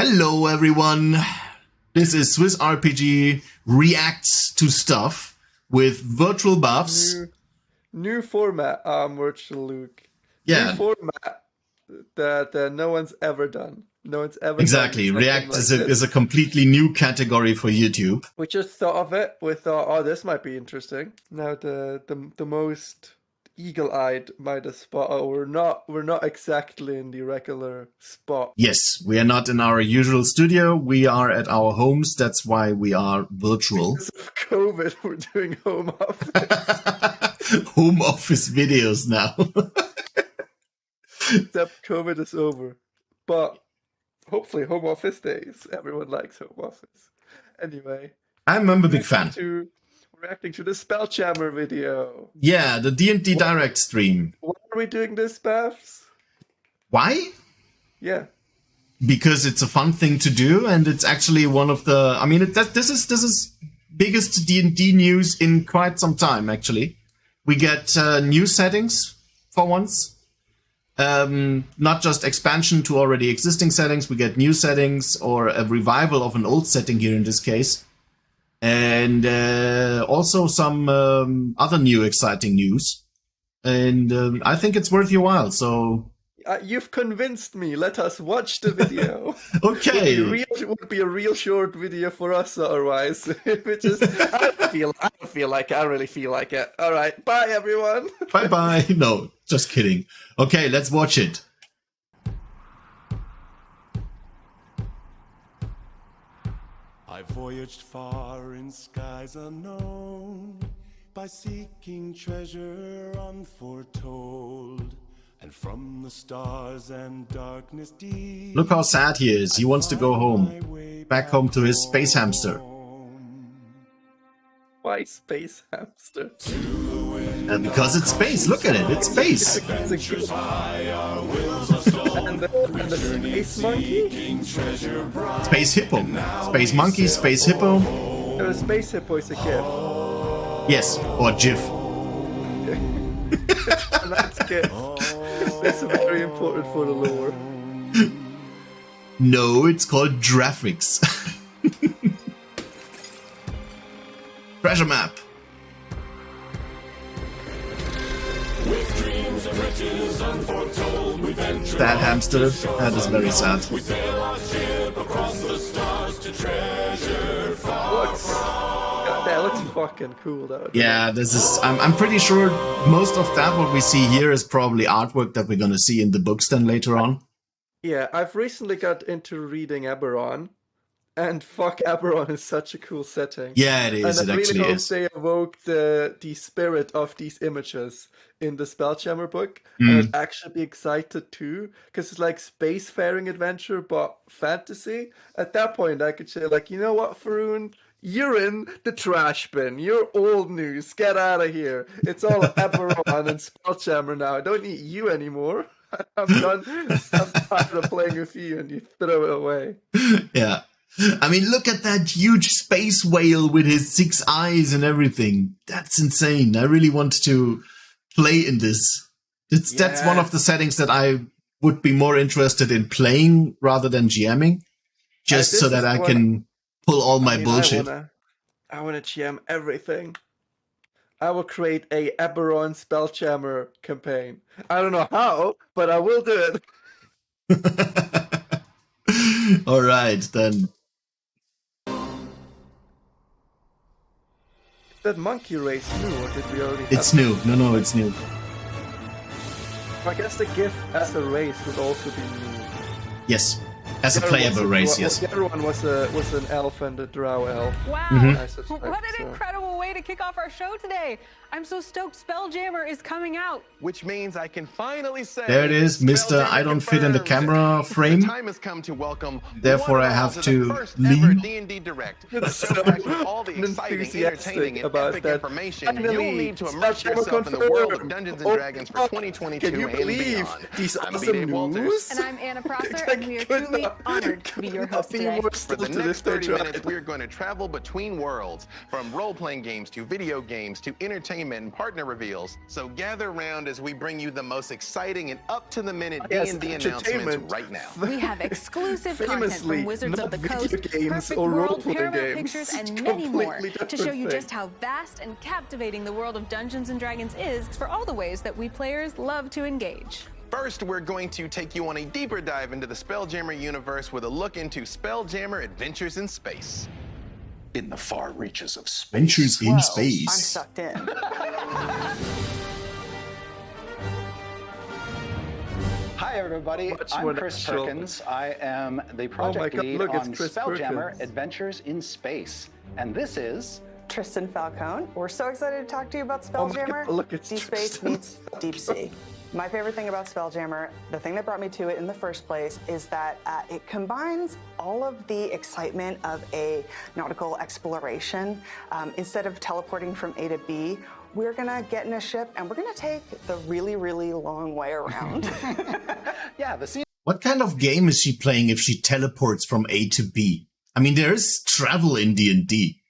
Hello everyone, this is SwissRPG Reacts to Stuff with virtual buffs. New format, Virtual Luke. Yeah. New format that no one's ever done. No one's ever exactly. done React like is a completely new category for YouTube. We just thought of it. We thought, oh, this might be interesting. Now the most eagle-eyed might have spot. Oh, we're not exactly in the regular spot. Yes, we are not in our usual studio. We are at our homes. That's why we are virtual. Because of COVID, we're doing home office. Home office videos now. Except COVID is over. But hopefully home office days. Everyone likes home office. Anyway. I'm a big fan. Reacting to the Spelljammer video. Yeah, the D&D Direct stream. Why are we doing this, Bavs? Why? Yeah. Because it's a fun thing to do, and it's actually one of the... I mean, this is biggest D&D news in quite some time, actually. We get new settings for once. Not just expansion to already existing settings, we get new settings, or a revival of an old setting here in this case. And also some other new exciting news. And I think it's worth your while, so... You've convinced me. Let us watch the video. Okay. It would be a real short video for us otherwise. Which is, I don't really feel like it. All right. Bye, everyone. Bye-bye. No, just kidding. Okay, let's watch it. I voyaged far in skies unknown, by seeking treasure unforetold, and from the stars and darkness deep. Look how sad he is. He wants to go home. Back home to his space hamster. Why space hamster? Because it's space. Look at it. It's space. And the space monkey? Space hippo. Space monkey, space hippo. The space hippo is a gift. Yes, or GIF. That's gift. That's very important for the lore. No, it's called graphics. Treasure map. With dreams and riches unforetold, we venture. That hamster, that is very sad. We sail our ship across the stars to treasure far from. That looks fucking cool, though. Yeah, this is. I'm pretty sure most of that what we see here is probably artwork that we're gonna see in the books then later on. Yeah, I've recently got into reading Eberron. And fuck, Eberron is such a cool setting. Yeah, it is. And It actually hope is. they evoke the spirit of these images in the Spelljammer book. And I'd actually be excited too, because it's like spacefaring adventure, but fantasy. At that point, I could say, like, you know what, Faroon? You're in the trash bin. You're old news. Get out of here. It's all Eberron and Spelljammer now. I don't need you anymore. I'm done. I'm tired of playing with you, and you throw it away. Yeah. I mean, look at that huge space whale with his 6 eyes and everything. That's insane. I really want to play in this. That's one of the settings that I would be more interested in playing rather than GMing. Just so that I can pull all my bullshit. I want to GM everything. I will create a Eberron Spelljammer campaign. I don't know how, but I will do it. All right, then. Is that monkey race new, or did we already have It's new. No, it's new. I guess the GIF as a race would also be new. Yes. As a playable race, yes. The other one was an elf and a drow elf. Wow, what an incredible way to kick off our show today. I'm so stoked Spelljammer is coming out. Which means I can finally say... There it is, Mr. I don't fit in the camera frame. The time has come to welcome Therefore, I have to leave. D&D Direct. All the exciting, entertaining, and epic information you'll need to immerse yourself in the world of Dungeons & Dragons for 2022 and beyond. I'm Dave Walters. And I'm Anna Prosser, and we are truly honored to be your host today. For the next 30 minutes, we are going to travel between worlds, from role-playing games games to video games to entertainment and partner reveals. So gather around as we bring you the most exciting and up-to-the-minute D&D announcements right now. We have exclusive content from Wizards of the Coast, Perfect or World, role-playing Paramount games. Pictures, and It's many more completely to show you different just how vast and captivating the world of Dungeons & Dragons is for all the ways that we players love to engage. First, we're going to take you on a deeper dive into the Spelljammer universe with a look into Spelljammer Adventures in Space. In the far reaches of space. Adventures in I'm Space. sucked in. Hi, everybody. I'm Chris Perkins. I am the project lead on Spelljammer Adventures in Space. And this is... Tristan Falcone. We're so excited to talk to you about Spelljammer. Look, it's Deep Space meets Deep Sea. My favorite thing about Spelljammer, the thing that brought me to it in the first place, is that it combines all of the excitement of a nautical exploration. Instead of teleporting from A to B, we're gonna get in a ship and we're gonna take the really, really long way around. Yeah, the scene. What kind of game is she playing if she teleports from A to B? I mean, there is travel in D&D.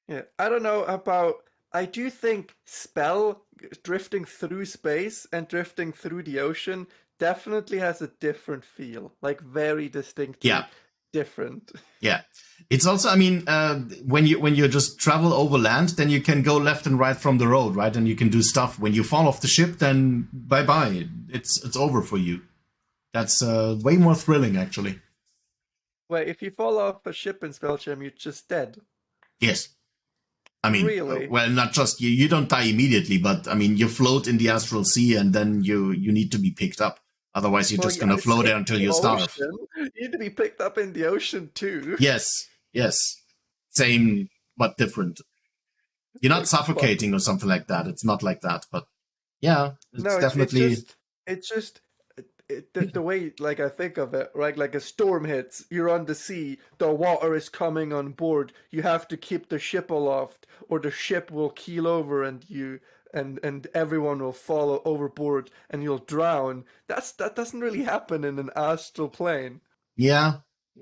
Yeah, I don't know about... I do think drifting through space and drifting through the ocean definitely has a different feel, like very distinctly different. Yeah, it's also, I mean, when you just travel over land, then you can go left and right from the road, right? And you can do stuff. When you fall off the ship, then bye-bye. It's over for you. That's way more thrilling, actually. Well, if you fall off a ship in Spelljammer, you're just dead. Yes. I mean, really? Well, not just you don't die immediately, but I mean, you float in the astral sea and then you need to be picked up. Otherwise, you're just going to float there until you starve. You need to be picked up in the ocean too. Yes. Same, but different. You're not suffocating or something like that. It's not like that, but yeah, it's definitely... It's just the way, like, I think of it, right? Like a storm hits, you're on the sea, the water is coming on board, you have to keep the ship aloft, or the ship will keel over and and everyone will fall overboard and you'll drown. That doesn't really happen in an astral plane. Yeah,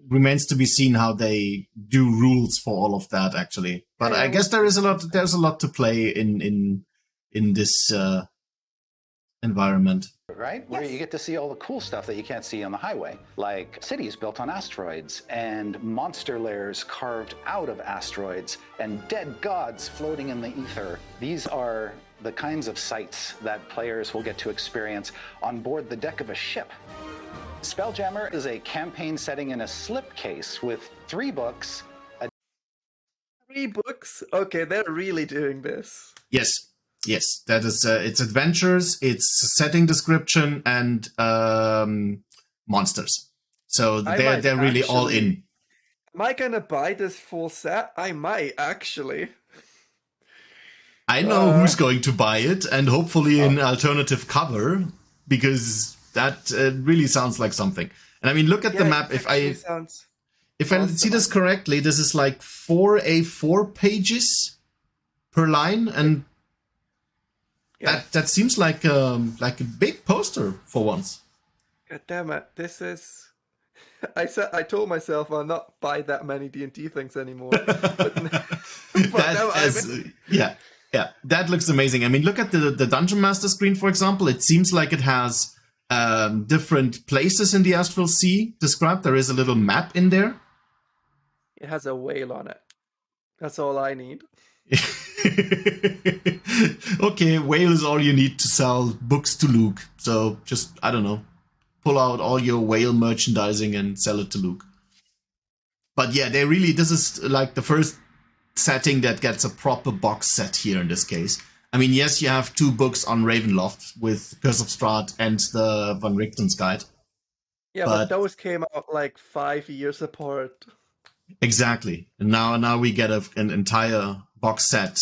remains to be seen how they do rules for all of that, actually. But I guess there's a lot to play in this environment. Right? Where you get to see all the cool stuff that you can't see on the highway, like cities built on asteroids and monster lairs carved out of asteroids and dead gods floating in the ether. These are the kinds of sights that players will get to experience on board the deck of a ship. Spelljammer is a campaign setting in a slipcase with 3 books. 3 books? Okay, they're really doing this. Yes, that is, it's adventures, it's setting description, and monsters. So they're really all in. Am I gonna buy this full set? I might, actually. I know who's going to buy it, and hopefully an alternative cover, because that really sounds like something. And I mean, look at the map. If I see this correctly, this is like 4 A4 pages per line, and that seems like a big poster for once. God damn it! This is. I told myself I'll not buy that many D&D things anymore. Yeah, that looks amazing. I mean, look at the Dungeon Master screen, for example. It seems like it has different places in the Astral Sea described. There is a little map in there. It has a whale on it. That's all I need. Okay, whale is all you need to sell books to Luke. So just, I don't know, pull out all your whale merchandising and sell it to Luke. But yeah, this is like the first setting that gets a proper box set here in this case. I mean, yes, you have 2 books on Ravenloft with Curse of Strahd and the Van Richten's Guide. Yeah, but those came out like 5 years apart. Exactly. And now we get an entire box set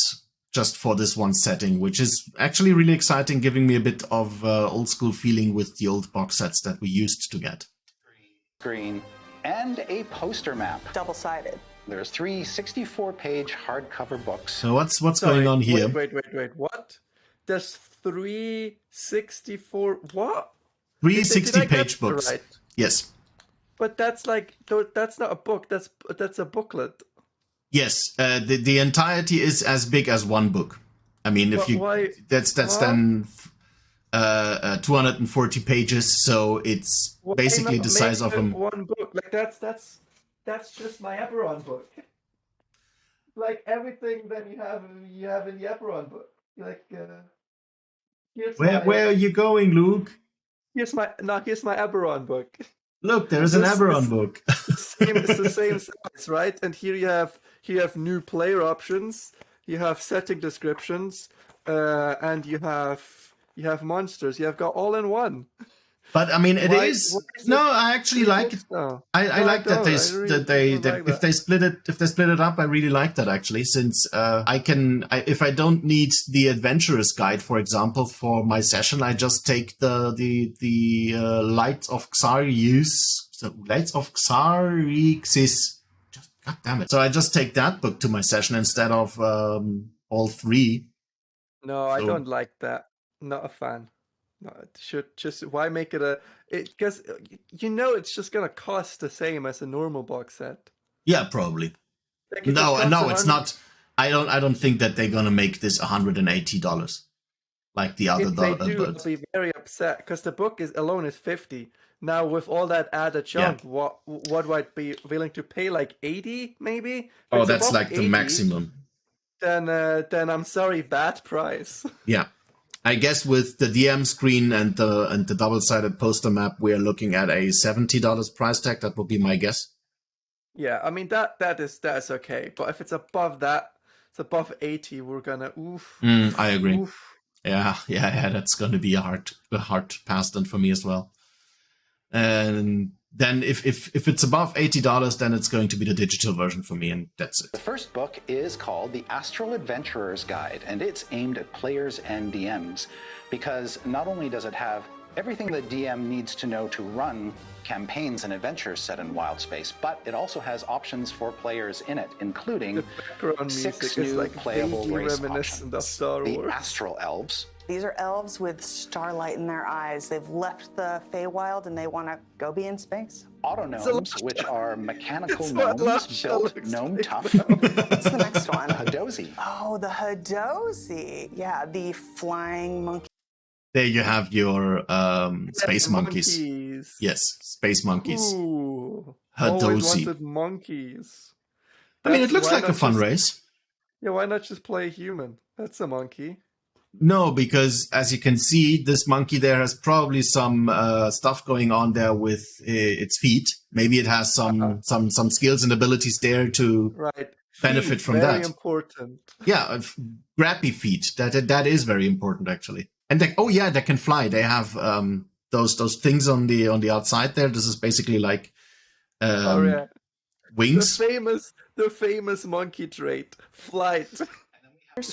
just for this one setting, which is actually really exciting, giving me a bit of old school feeling with the old box sets that we used to get. Screen and a poster map. Double-sided. There's 3 64-page hardcover books. So what's going on here? Wait. What? There's 3 64... What? 3 60-page books. Right? Yes. But that's not a book. That's a booklet. Yes, the entirety is as big as one book. I mean, if that's then 240 pages, so it's basically the size of one book. Like that's just my Eberron book. Like everything that you have in the Eberron book. Like where are you going, Luke? Here's my Eberron book. Look, there's an Eberron book. It's the same size, right? And here you have new player options, you have setting descriptions, and you have monsters. You have got all in one. But I mean, I actually like it. I like that if they split it up, I really like that actually, since if I don't need the adventurer's guide, for example, for my session, I just take the Lights of Xarxis. God damn it! So I just take that book to my session instead of all three. No, I don't like that. Not a fan. No, it should just, why make it because it's just gonna cost the same as a normal box set. Yeah, probably. Like no, it's not. I don't think that they're gonna make this $180 like the other. If they do, I'll be very upset because the book alone is $50. Now with all that added junk, what would I be willing to pay? Like $80 maybe? Oh, that's like the maximum. Then I'm sorry, bad price. Yeah. I guess with the DM screen and the double-sided poster map, we're looking at a $70 price tag. That would be my guess. Yeah, I mean that's okay. But if it's above that, it's above 80, we're gonna oof. I agree. Oof. Yeah, that's gonna be a hard pass then for me as well. And then if it's above $80, then it's going to be the digital version for me, and that's it. The first book is called The Astral Adventurer's Guide, and it's aimed at players and DMs, because not only does it have everything the DM needs to know to run campaigns and adventures set in wild space, but it also has options for players in it, including 6 new playable race options. The Astral Elves. These are elves with starlight in their eyes. They've left the Feywild and they want to go be in space. Autognomes, which are mechanical gnomes built gnome tough. What's the next one? Hadozi. Oh, the Hadozi. Yeah, the flying monkey. There you have your space monkeys. Yes, space monkeys. Ooh, Hadozi. Wanted monkeys. I mean, it looks like a fun race. Yeah, why not just play a human? That's a monkey. No, because as you can see, this monkey there has probably some stuff going on there with its feet. Maybe it has some skills and abilities there to benefit from that. Very important. Yeah, grabby feet. That is very important actually. And they can fly. They have those things on the outside there. This is basically like wings. The famous monkey trait, flight.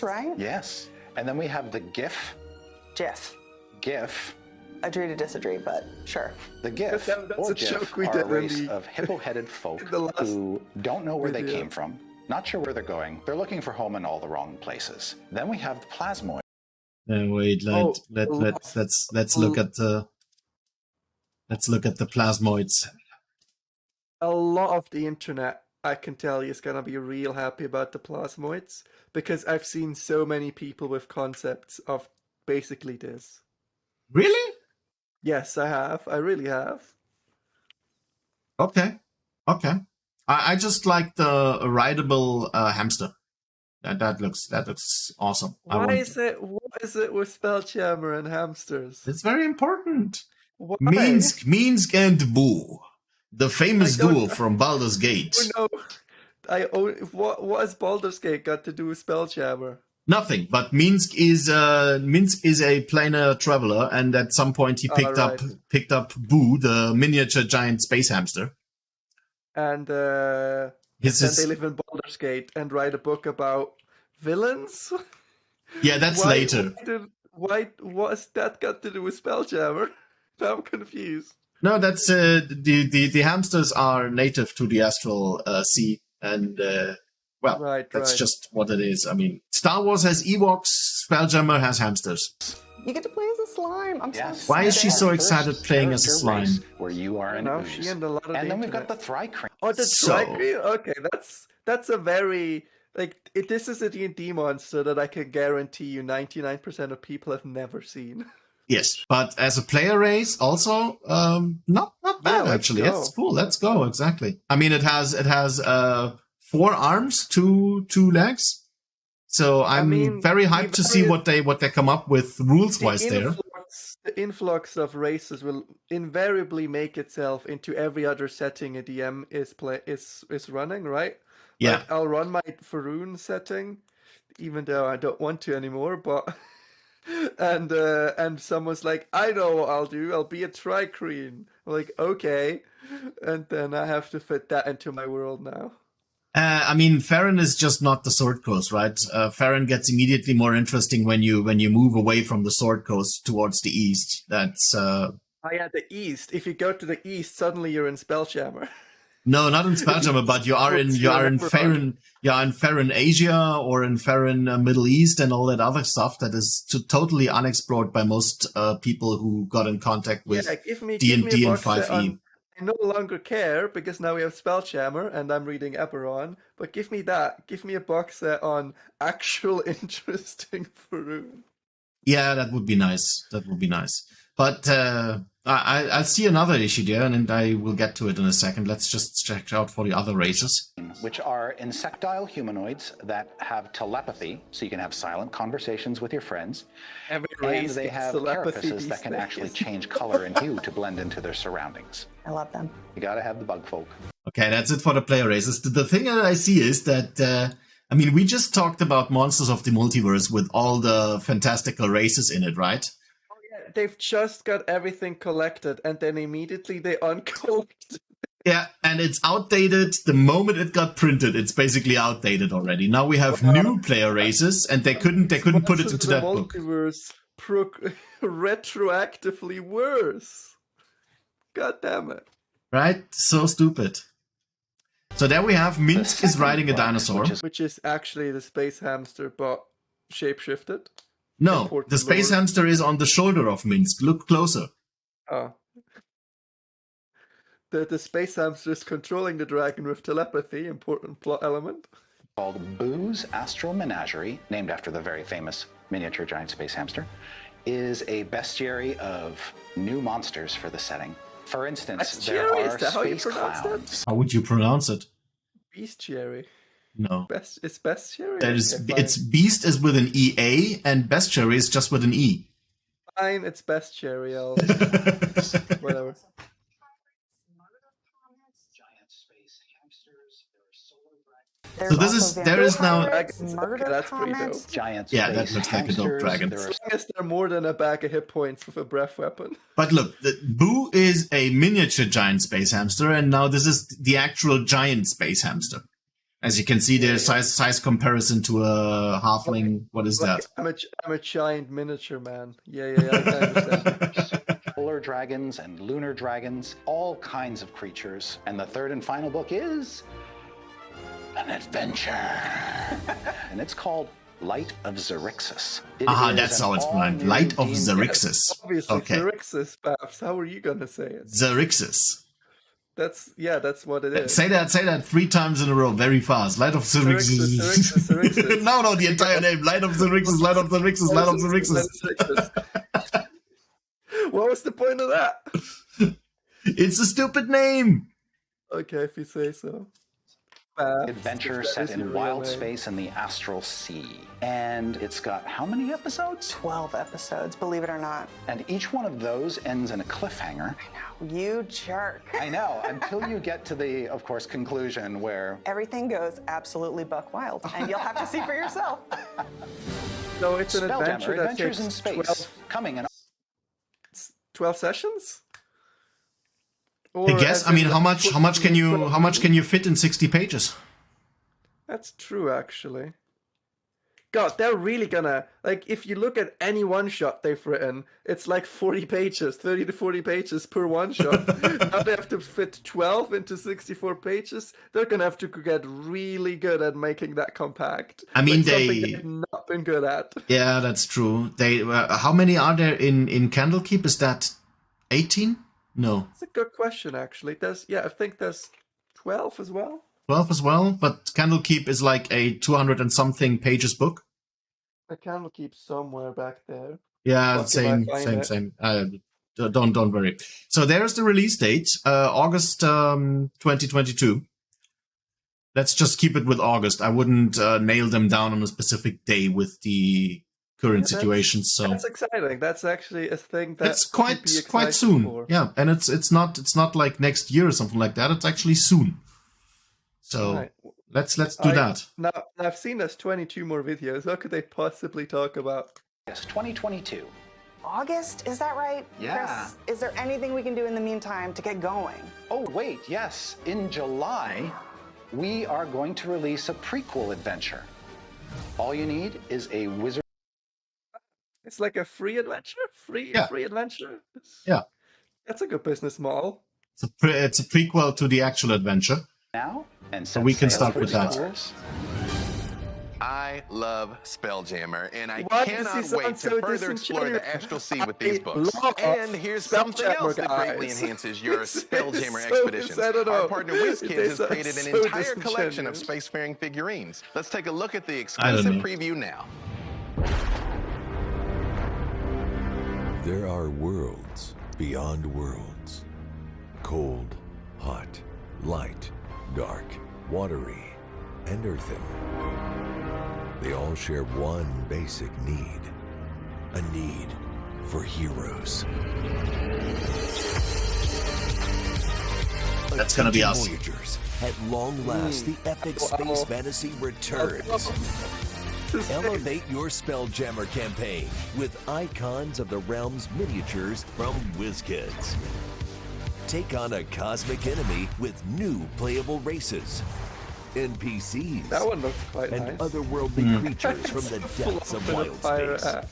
Right? Yes. And then we have the GIF. GIF. Agree to disagree, but sure. The GIF or GIF are a race of hippo-headed folk who don't know where they came from, not sure where they're going. They're looking for home in all the wrong places. Then we have the plasmoid. Wait, let's look at the plasmoids. A lot of the internet, I can tell you, is gonna be real happy about the plasmoids, because I've seen so many people with concepts of basically this. Really? Yes, I have. I really have. Okay. I just like the rideable hamster. That looks awesome. What is it with Spelljammer and hamsters? It's very important. Why? Minsk and Boo, the famous duo from Baldur's Gate. Oh, no. What has Baldur's Gate got to do with Spelljammer? Nothing, but Minsk is a planar traveler, and at some point he picked up Boo, the miniature giant space hamster. And then they live in Baldur's Gate and write a book about villains? Yeah, that's later. What has that got to do with Spelljammer? I'm confused. No, that's the hamsters are native to the astral sea, and that's just what it is. I mean, Star Wars has Ewoks, Spelljammer has hamsters. You get to play as a slime. I'm so Why is she so Our excited first playing as a character slime? race Where you are an Now ooze. she and a lot of And the then we've got internet. the Thrycrane. Oh, the So- Thrycrane? Okay, that's a very this is a D&D monster that I can guarantee you 99% of people have never seen. Yes, but as a player race, also not bad let's actually. go. It's cool. Let's go. Exactly. I mean, it has 4 arms, two legs. So I'm very hyped to see what they come up with rules wise there. The influx of races will invariably make itself into every other setting a DM is running, right? Yeah. Like, I'll run my Faroon setting, even though I don't want to anymore, but and someone's like, I know what I'll do, I'll be a Thrycrane. I'm like, okay. And then I have to fit that into my world now. I mean, Farron is just not the Sword Coast, right? Farron gets immediately more interesting when you move away from the Sword Coast towards the east. That's Oh yeah, the east. If you go to the east, suddenly you're in Spelljammer. no, not in Spelljammer, but you are in Farron Asia or in Farron Middle East and all that other stuff that is totally unexplored by most people who got in contact with D&D and 5e. I no longer care because now we have Spelljammer and I'm reading Eberron, but give me that. Give me a box set on actual interesting Faroon. Yeah, that would be nice. That would be nice. But I'll see another issue there, and I will get to it in a second. Let's just check out for the other races. Which are insectile humanoids that have telepathy, so you can have silent conversations with your friends. Every And race they gets have telepathy carapaces these that can days. actually change color and hue to blend into their surroundings. I love them. You gotta have the bug folk. Okay, that's it for the player races. The thing that I see is that, I mean, we just talked about Monsters of the Multiverse with all the fantastical races in it, right? They've just got everything collected and then immediately they uncollect. Yeah, and it's outdated the moment it got printed. It's basically outdated already. Now we have new player races, and they couldn't put it into that book. Multiverse retroactively worse. God damn it. Right? So stupid. So there we have Minsk is riding a dinosaur. Which is actually the space hamster, but shapeshifted. No, Important the space lore. hamster is on the shoulder of Minsk. Look closer. Oh. The space hamster is controlling the dragon with telepathy, important plot element. Called Boo's Astral Menagerie, named after the very famous miniature giant space hamster, is a bestiary of new monsters for the setting. For instance, there Bestiary? are Is that how you space pronounce that? clowns. How would you pronounce it? Bestiary. No. It's bestiary? That is, Okay, fine. it's beast is with an EA and bestiary is just with an E. Fine, it's bestiary. I'll... Whatever. So this is there is now murder That's pretty dope. comments. Giant Yeah, space that looks like a dope hamsters. dragon. There are As long as they're more than a bag of hit points with a breath weapon. But look, the Boo is a miniature giant space hamster, and now this is the actual giant space hamster. As you can see, there's size comparison to a halfling. What is that? I'm a giant miniature man. Yeah, I can understand. polar dragons and lunar dragons, all kinds of creatures. And the third and final book is an adventure. And it's called Light of Xerxes. It is That's an how it's pronounced. all-new Light of D&D Xerxes. Obviously, Okay. Xerxes, Babs. How are you gonna say it? Xerxes. That's what it is. Say that 3 times in a row, very fast. Light of Xerxes. Xerxes. No, the entire name. Light of Xerxes, Light of Xerxes, Light of Xerxes. What was the point of that? It's a stupid name. Okay, if you say so. Adventure That set is your in real wild name. space in the astral sea. And it's got how many episodes? 12 episodes, believe it or not. And each one of those ends in a cliffhanger. You jerk. I know, until you get to the, of course, conclusion where Everything goes absolutely buck wild, and you'll have to see for yourself. So it's an adventure Spelljammer, that Adventures takes in Space, 12, coming in 12 sessions? I Or guess. as I mean, in, how like, much can you fit in 60 pages? That's true, actually. God, they're really gonna, like, if you look at any one-shot they've written, it's like 40 pages, 30 to 40 pages per one-shot. Now they have to fit 12 into 64 pages. They're gonna have to get really good at making that compact. I mean, something they've not been good at. Yeah, that's true. How many are there in Candlekeep? Is that 18? No. That's a good question, actually. I think there's 12 as well. 12 as well, but Candlekeep is like a 200 and something pages book. The Candlekeep somewhere back there. Yeah, same. Don't worry. So there's the release date, August 2022. Let's just keep it with August. I wouldn't nail them down on a specific day with the current situation. So that's exciting. That's actually a thing that's quite soon. For. Yeah, and it's not like next year or something like that. It's actually soon. So right. let's do that. Now I've seen there's 22 more videos. What could they possibly talk about? Yes, 2022. August, is that right? Yeah. Chris, is there anything we can do in the meantime to get going? Oh wait, yes. In July, we are going to release a prequel adventure. All you need is a wizard. It's like a free adventure? Free adventure? Yeah. That's a good business model. It's a prequel to the actual adventure. Now, and so we can start with that. I love Spelljammer, and I cannot wait to further explore the Astral Sea with these books. And here's something else that greatly enhances your Spelljammer expeditions. Our partner WizKids has created an entire collection of spacefaring figurines. Let's take a look at the exclusive preview now. There are worlds beyond worlds. Cold, hot, light, dark, watery, and earthen. They all share one basic need. A need for heroes. That's gonna be us. Voyagers, at long last, the epic space fantasy returns. Elevate your Spelljammer campaign with Icons of the Realm's miniatures from WizKids. Take on a cosmic enemy with new playable races, NPCs, that one looks quite and nice. otherworldly creatures from the depths of wild space,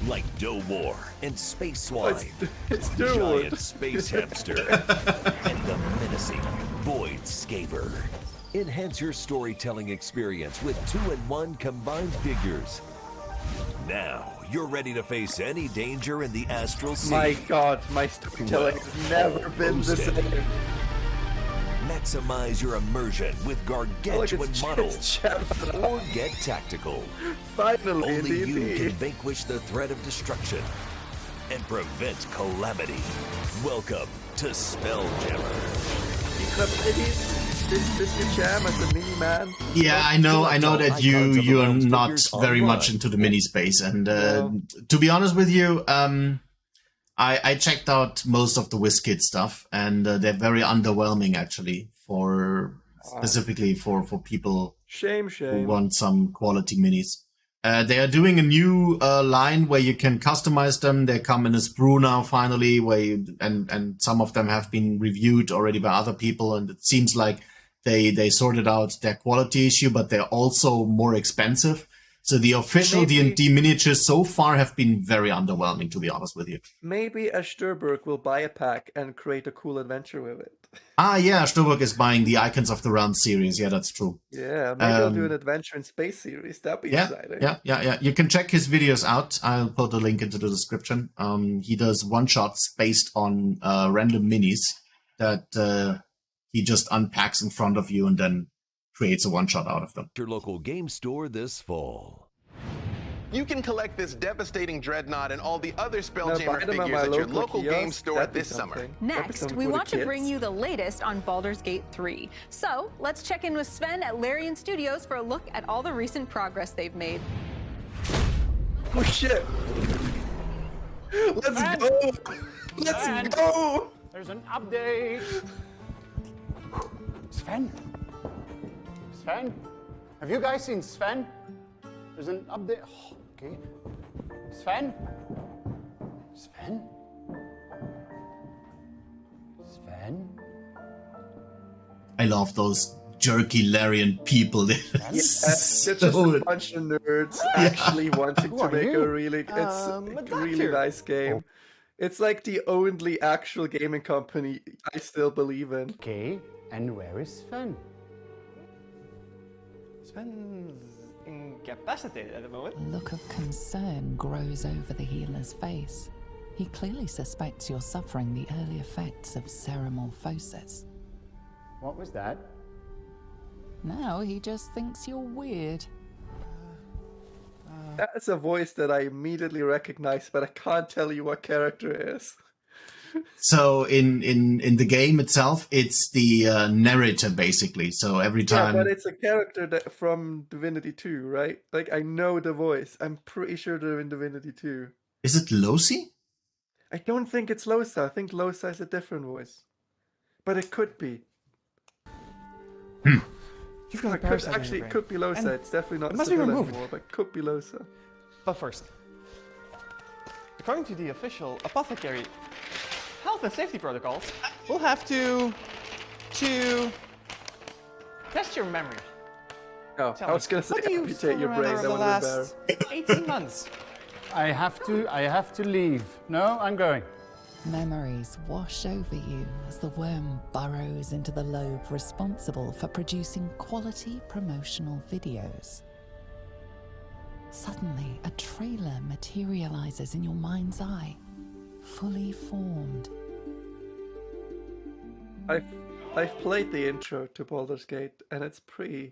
like Doughmore and Space Swine, giant space hamster, and the menacing Void Scaver. Enhance your storytelling experience with 2-in-1 combined figures. Now you're ready to face any danger in the Astral Sea. My God, my storytelling has never been the same. Maximize your immersion with gargantuan models, or get tactical. Finally, only you can vanquish the threat of destruction and prevent calamity. Welcome to Spelljammer. This your jam as a mini man? Yeah, I know that you are not very much into the mini space, and to be honest with you, I checked out most of the WizKids stuff, and they're very underwhelming actually specifically for people who want some quality minis. They are doing a new line where you can customize them. They come in a sprue now finally, and some of them have been reviewed already by other people, and it seems like they sorted out their quality issue, but they're also more expensive. So the official D&D miniatures so far have been very underwhelming, to be honest with you. Maybe Ashturberg will buy a pack and create a cool adventure with it. Ah, yeah, Ashturberg is buying the Icons of the Realm series. Yeah, that's true. Yeah, maybe he'll do an adventure in space series. That'd be exciting. Yeah. You can check his videos out. I'll put a link into the description. He does one-shots based on random minis that he just unpacks in front of you and then creates a one-shot out of them. Your local game store this fall. You can collect this devastating dreadnought and all the other Spelljammer figures at your local game store this summer. Next, we want to bring you the latest on Baldur's Gate 3. So let's check in with Sven at Larian Studios for a look at all the recent progress they've made. Oh shit! Let's go! Let's go! There's an update. Sven? Sven? Have you guys seen Sven? There's an update. Oh, okay. Sven? Sven? Sven? I love those jerky Larian people. Yeah, they're just a bunch of nerds actually wanting to make a really nice game. It's like the only actual gaming company I still believe in. Okay, and where is Sven? Sven's incapacitated at the moment. A look of concern grows over the healer's face. He clearly suspects you're suffering the early effects of ceramorphosis. What was that? Now he just thinks you're weird. That's a voice that I immediately recognize, but I can't tell you what character it is. So in the game itself, it's the narrator, basically. So every time... Yeah, but it's a character from Divinity 2, right? Like, I know the voice. I'm pretty sure they're in Divinity 2. Is it Losi? I don't think it's Losa. I think Losa is a different voice. But it could be. You've got it could be Losa. It's definitely not Citadel anymore, but it could be Losa. But first, according to the official apothecary health and safety protocols, we'll have to test your memory. Oh, I was going to say amputate your brain. That would have been better. 18 months. I have to leave. No, I'm going. Memories wash over you as the worm burrows into the lobe responsible for producing quality promotional videos. Suddenly, a trailer materializes in your mind's eye, fully formed. I've played the intro to Baldur's Gate, and it's cool.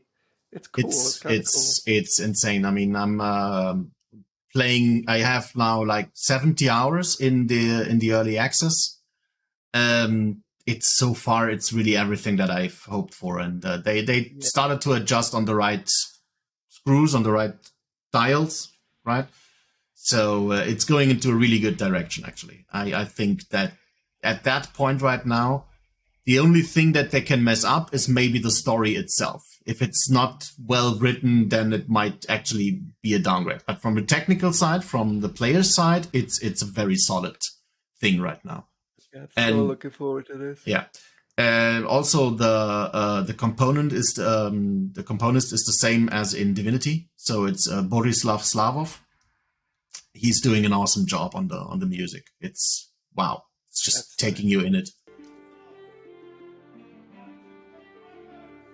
It's insane. I mean, I'm playing. I have now like 70 hours in the early access. It's so far, it's really everything that I've hoped for, and they started to adjust on the right screws, on the right dials, right? So it's going into a really good direction, actually. I think that at that point right now, the only thing that they can mess up is maybe the story itself. If it's not well written, then it might actually be a downgrade. But from the technical side, from the player's side, it's a very solid thing right now. Yeah, I'm so looking forward to this. Yeah. Also, the component is the same as in Divinity. So it's Borislav Slavov. He's doing an awesome job on the music. It's wow. It's just taking you in it.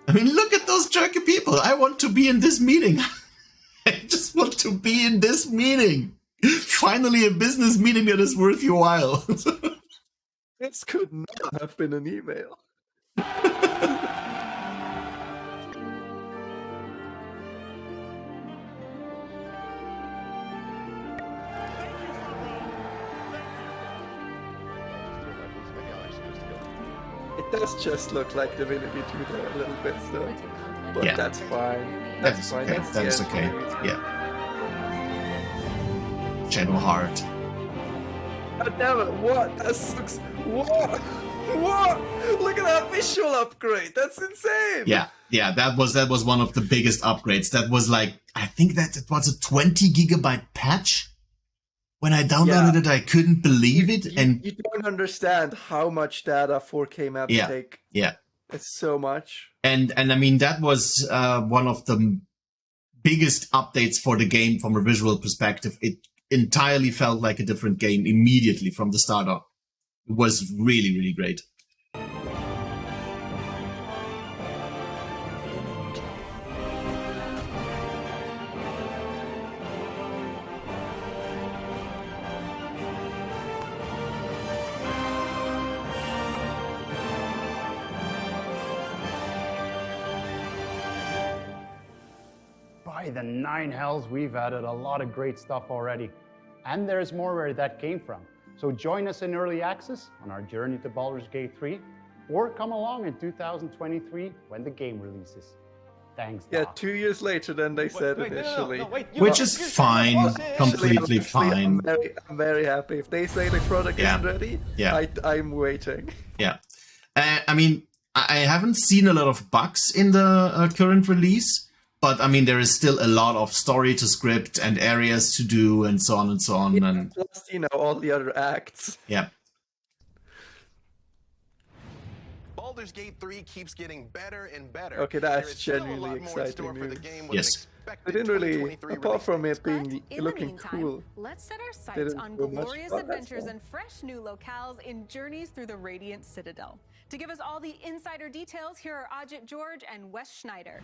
I mean, look at those jerky people. I want to be in this meeting. I just want to be in this meeting. Finally, a business meeting that is worth your while. This could not have been an email. It does just look like Divinity 2 there a little bit, so. But yeah. That's fine. That's fine. Okay. That is okay. Yeah. Shadowheart. God damn it, what? That looks... What? What? Look at that visual upgrade. That's insane. Yeah. Yeah, that was one of the biggest upgrades. That was like, I think that it was a 20 gigabyte patch. When I downloaded it, I couldn't believe it. And you don't understand how much data 4K maps take. Yeah. It's so much. And I mean, that was one of the biggest updates for the game from a visual perspective. It entirely felt like a different game immediately from the start up. It was really, really great. By the nine hells, we've added a lot of great stuff already. And there's more where that came from. So join us in early access on our journey to Baldur's Gate 3, or come along in 2023 when the game releases. Thanks, Doc. Yeah, 2 years later than they said initially. Which is fine, completely fine. I'm very happy. If they say the product isn't ready, I'm waiting. Yeah. I mean, I haven't seen a lot of bugs in the current release. But, I mean, there is still a lot of story to script and areas to do and so on and so on. Yeah, and plus, you know, all the other acts. Yeah. Baldur's Gate 3 keeps getting better and better. Okay, that's genuinely exciting news. Yes. They didn't really, apart from it being looking cool. Let's set our sights on glorious adventures and fresh new locales in journeys through the Radiant Citadel. To give us all the insider details, here are Ajit George and Wes Schneider.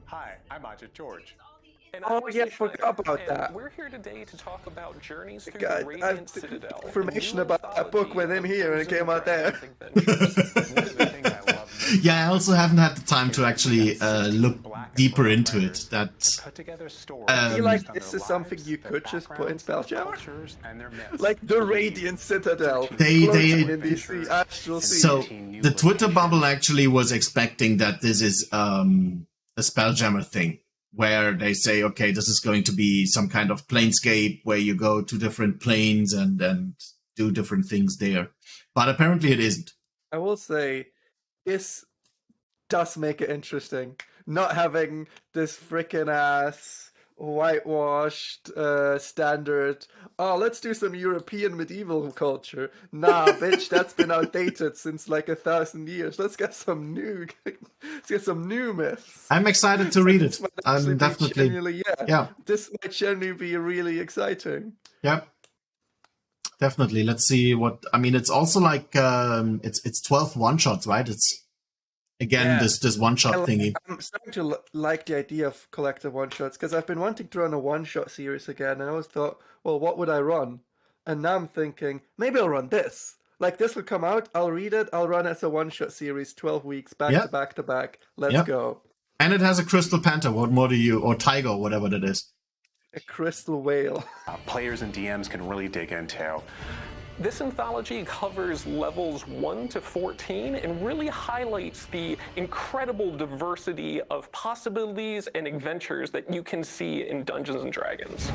Hi, I'm Ajit George. And I forgot about that. We're here today to talk about journeys through the Radiant Citadel. Information about that book went in here and it came out there. Yeah, I also haven't had the time to actually look deeper into it. I feel like this is something you could just put in Spelljammer. Like the Radiant Citadel. In the astral sea. So the Twitter bubble actually was expecting that this is a Spelljammer thing, where they say, okay, this is going to be some kind of planescape where you go to different planes and do different things there. But apparently it isn't. I will say, this does make it interesting. Not having this frickin' ass whitewashed standard, oh, let's do some European medieval culture. Nah, bitch, that's been outdated since like 1,000 years. Let's get some new myths. I'm excited to read it. I'm definitely, yeah. This might genuinely be really exciting. Yeah, definitely. Let's see what. I mean, it's also like it's 12 one-shots, right? It's again this one-shot thingy. I'm starting to like the idea of collective one-shots because I've been wanting to run a one-shot series again, and I always thought, well, what would I run? And now I'm thinking, maybe I'll run this. Like, this will come out, I'll read it, I'll run as a one-shot series, 12 weeks, back to back to back. Let's go. And it has a Crystal Panther. What more do you, or Tiger, or whatever that is. A crystal whale. Players and DMs can really dig into. This anthology covers levels 1 to 14 and really highlights the incredible diversity of possibilities and adventures that you can see in Dungeons & Dragons.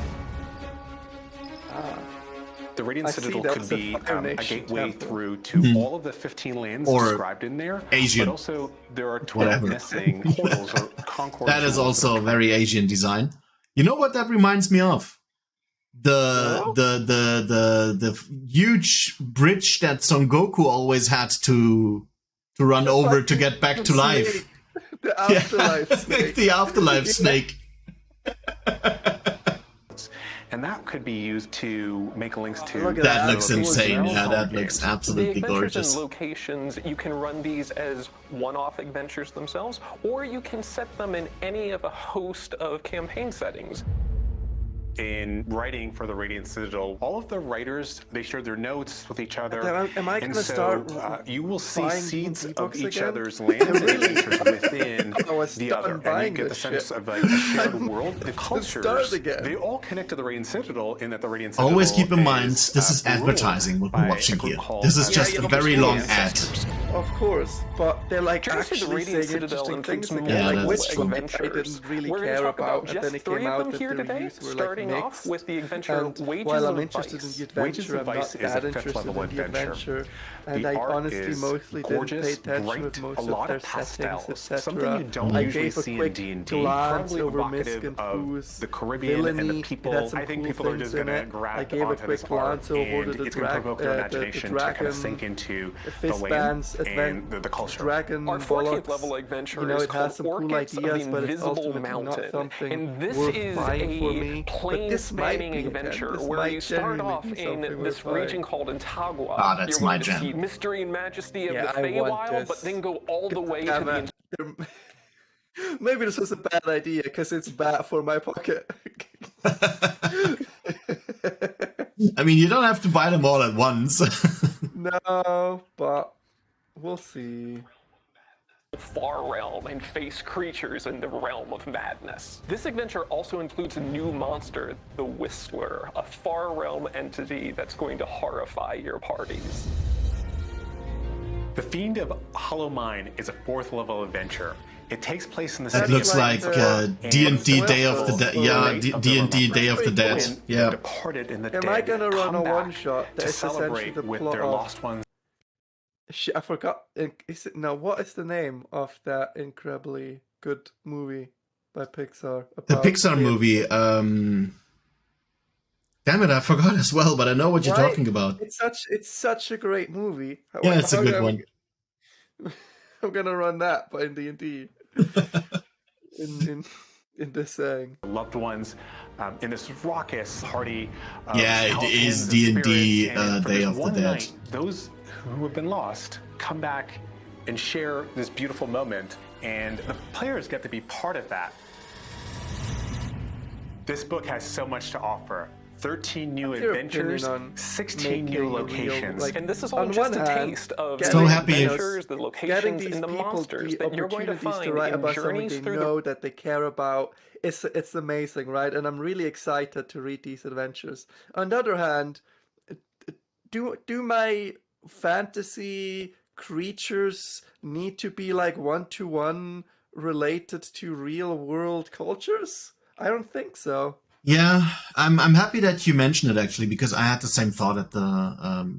The Radiant Citadel could be a gateway through to all of the 15 lands described in there, Asian. but also there are 12 missing portals or concourse. That is also a very Asian design. You know what that reminds me of? The huge bridge that Son Goku always had to run over to get back to life. The afterlife snake. The afterlife snake. And that could be used to make links to... That looks insane. Yeah, that looks absolutely gorgeous. And locations, you can run these as one-off adventures themselves, or you can set them in any of a host of campaign settings. In writing for the Radiant Citadel, all of the writers, they share their notes with each other. Am I going to start you will see seeds of each other's lands and adventures within the other. And you get the sense of like a shared world. The cultures, they all connect to the Radiant Citadel in that the Radiant Citadel always keep in mind, this is advertising what we're watching here. This is just a very long ad. Of course, but they're like actually saying interesting things again. Like which one I didn't really care about, and then it came out that the reviews were like off with the adventure Wages while I'm of interested Vice. in the adventure, I'm not that interested in the adventure. And I honestly mostly didn't pay attention with most of their settings, etc. I gave a quick glance over Misk and Pooh's the Caribbean and the villainy. people. It had some I think cool people are things just in going to it. grab I gave a onto quick this part, glance over and the it's going to provoke their imagination to kind of sink into the land and the culture. Dragon Our 14th level adventure is called Orchids of the Invisible Mountain, and this is a plane-spanning adventure where you start off in this region called Intagua. Ah, that's my jam. See mystery and majesty of the Feywild, but then go all the way to the... Maybe this was a bad idea because it's bad for my pocket. I mean, you don't have to buy them all at once. No, but we'll see. Far realm and face creatures in the realm of madness. This adventure also includes a new monster, the Whistler, a far realm entity that's going to horrify your parties. The Fiend of Hollow Mine is a 4th level adventure. It takes place in the city. It looks like D&D Day of the Dead. Yeah, D&D Day of the Dead. Yeah. Departed in the Am I gonna run a one-shot that is essentially the with plot their of... lost ones? Shit, I forgot. Is it, now, what is the name of that incredibly good movie by Pixar? The Pixar movie. Damn it, I forgot as well, but I know what you're talking about. It's such a great movie. Yeah, it's a good one. I'm gonna run that by D&D. in this saying. Loved ones in this raucous party. Yeah, it is D&D Day of the Dead. Night, those who have been lost come back and share this beautiful moment, and the players get to be part of that. This book has so much to offer. 13 new adventures, 16 new locations. Like, and this is all just a taste of so the happy adventures, the locations, and the monsters that you're going to find to write in about journeys something they through know that they care about. It's amazing, right? And I'm really excited to read these adventures. On the other hand, do my fantasy creatures need to be like one-to-one related to real-world cultures? I don't think so. Yeah, I'm happy that you mentioned it actually, because I had the same thought at the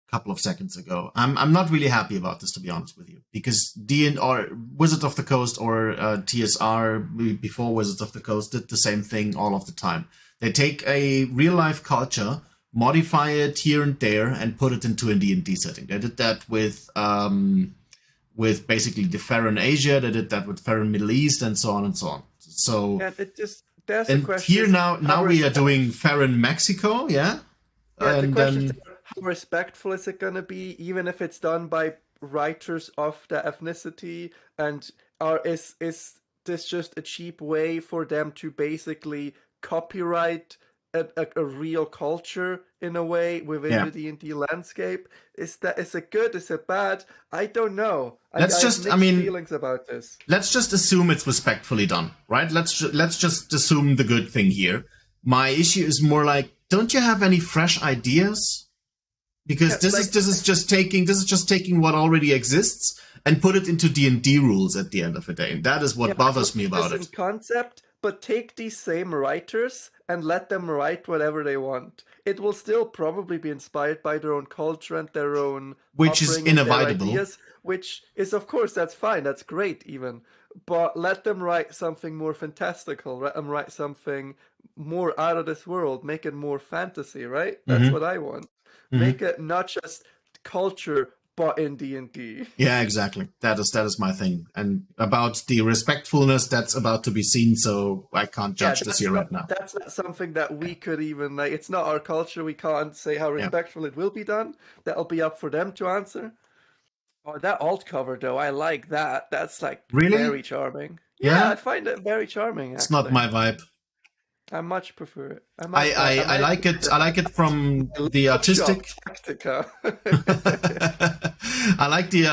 couple of seconds ago. I'm not really happy about this, to be honest with you, because or Wizards of the Coast or TSR before Wizards of the Coast did the same thing all of the time. They take a real life culture, modify it here and there, and put it into a D&D setting. They did that with basically the Farron Asia. They did that with Farron Middle East, and so on and so on. So yeah, it just. There's and here now we are doing Farron Mexico, yeah? And the question is, how respectful is it going to be, even if it's done by writers of the ethnicity? And is this just a cheap way for them to basically copyright a real culture in a way within the D&D landscape? Is it good? Is it bad? I don't know. I have mixed feelings about this. Let's just assume it's respectfully done, right? Let's just assume the good thing here. My issue is more like, don't you have any fresh ideas? Because this is just taking what already exists and put it into D&D rules at the end of the day. And that is what bothers me about it. Concept, but take these same writers and let them write whatever they want. It will still probably be inspired by their own culture and their own, which is inevitable. Ideas, which is, of course, that's fine. That's great, even. But let them write something more fantastical. Let them write something more out of this world. Make it more fantasy, right? That's what I want. Make it not just culture, but in D&D. Yeah, exactly. That is my thing. And about the respectfulness, that's about to be seen, so I can't judge this here right now. That's not something that we could even, like, it's not our culture. We can't say how respectful it will be done. That'll be up for them to answer. Oh, that alt cover, though, I like that. That's, like, very charming. Yeah, I find it very charming, actually. It's not my vibe. I much prefer it. I like it. I like it from the artistic. I like the.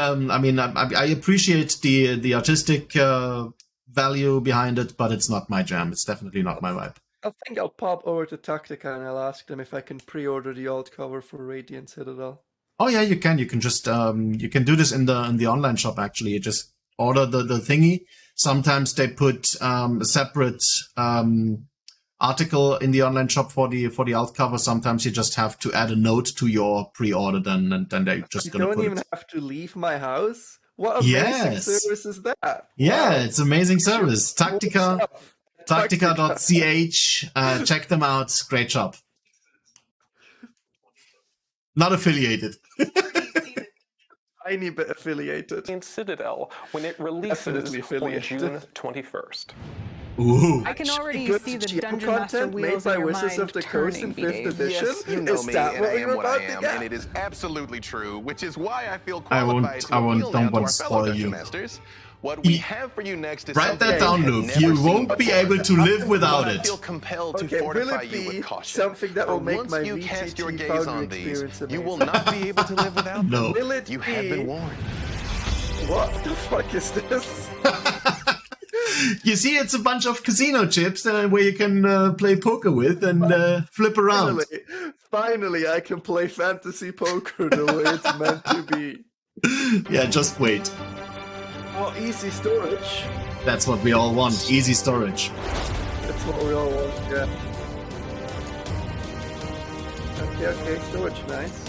I appreciate the artistic value behind it, but it's not my jam. It's definitely not my vibe. I think I'll pop over to Tactica and I'll ask them if I can pre-order the alt cover for Radiant Citadel. Oh yeah, you can. You can just you can do this in the online shop. Actually, you just order the thingy. Sometimes they put a separate article in the online shop for the alt cover. Sometimes you just have to add a note to your pre-order, and then they're just going to put it. You don't even have to leave my house? What amazing service is that? Yeah, it's amazing service. Tactica.ch. Check them out. Great job. Not affiliated. Tiny bit affiliated. In Citadel when it releases on June 21st. Ooh. I can already see the Dungeon Master wheels in your mind of the Coast in 5th edition. Yes, you know me, and I am what I am, and it is absolutely true, which is why I feel qualified to appeal now to our fellow Dungeon Masters. What we have for you next is write that down, Luke. You won't be able to live without it. I feel compelled to fortify you with caution. Something that will make once you cast your gaze on these, you will not be able to live without them. Will it you have been warned. What the fuck is this? You see, it's a bunch of casino chips where you can play poker with and flip around. Finally, I can play fantasy poker the way it's meant to be. Yeah, just wait. Oh, easy storage. That's what we all want. Easy storage. That's what we all want, yeah. Okay, storage, nice.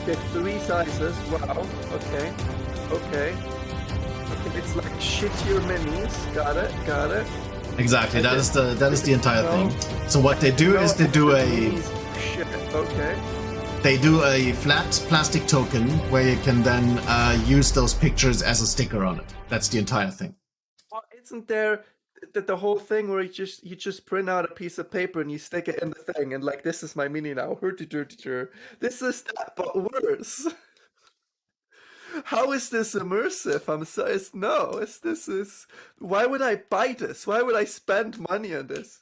Okay, 3 sizes. Wow. Okay. It's like shittier minis. Got it. Exactly. That is the entire thing. So what they do is they do a. Shit. Okay. They do a flat plastic token where you can then use those pictures as a sticker on it. That's the entire thing. Well, isn't there the whole thing where you just print out a piece of paper and you stick it in the thing and like, this is my mini now. This is that, but worse. How is this immersive? Why would I buy this? Why would I spend money on this?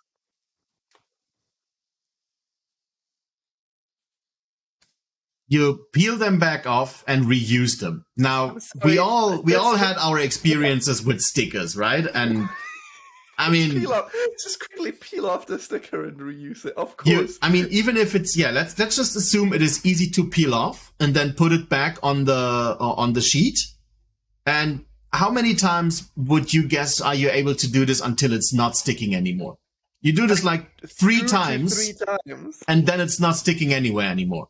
You peel them back off and reuse them. Now, we all had our experiences with stickers, right? And I mean, just quickly peel off the sticker and reuse it. Of course. I mean, even if it's let's just assume it is easy to peel off and then put it back on the sheet. And how many times would you guess are you able to do this until it's not sticking anymore? You do this like three times, and then it's not sticking anywhere anymore.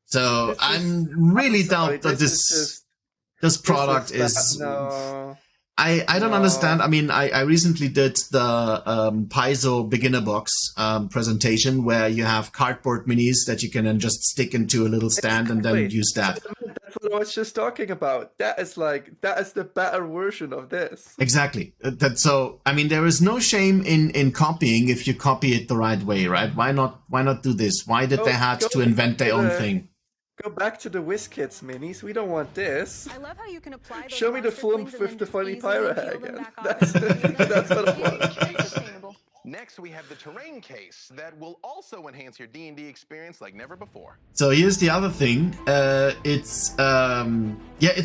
So I'm really doubt that this product is. No. I don't understand. I mean, I recently did the Paizo beginner box presentation where you have cardboard minis that you can then just stick into a little stand and then use that. That's what I was just talking about. That is the better version of this. Exactly. So I mean, there is no shame in copying if you copy it the right way, right? Why not do this? Why did they have to invent their own thing? Go back to the WizKids minis. We don't want this. I love how you can apply those Show me the flump with the funny pirate hat again. That's what I want. Next, we have the terrain case that will also enhance your D&D experience like never before. So here's the other thing. It's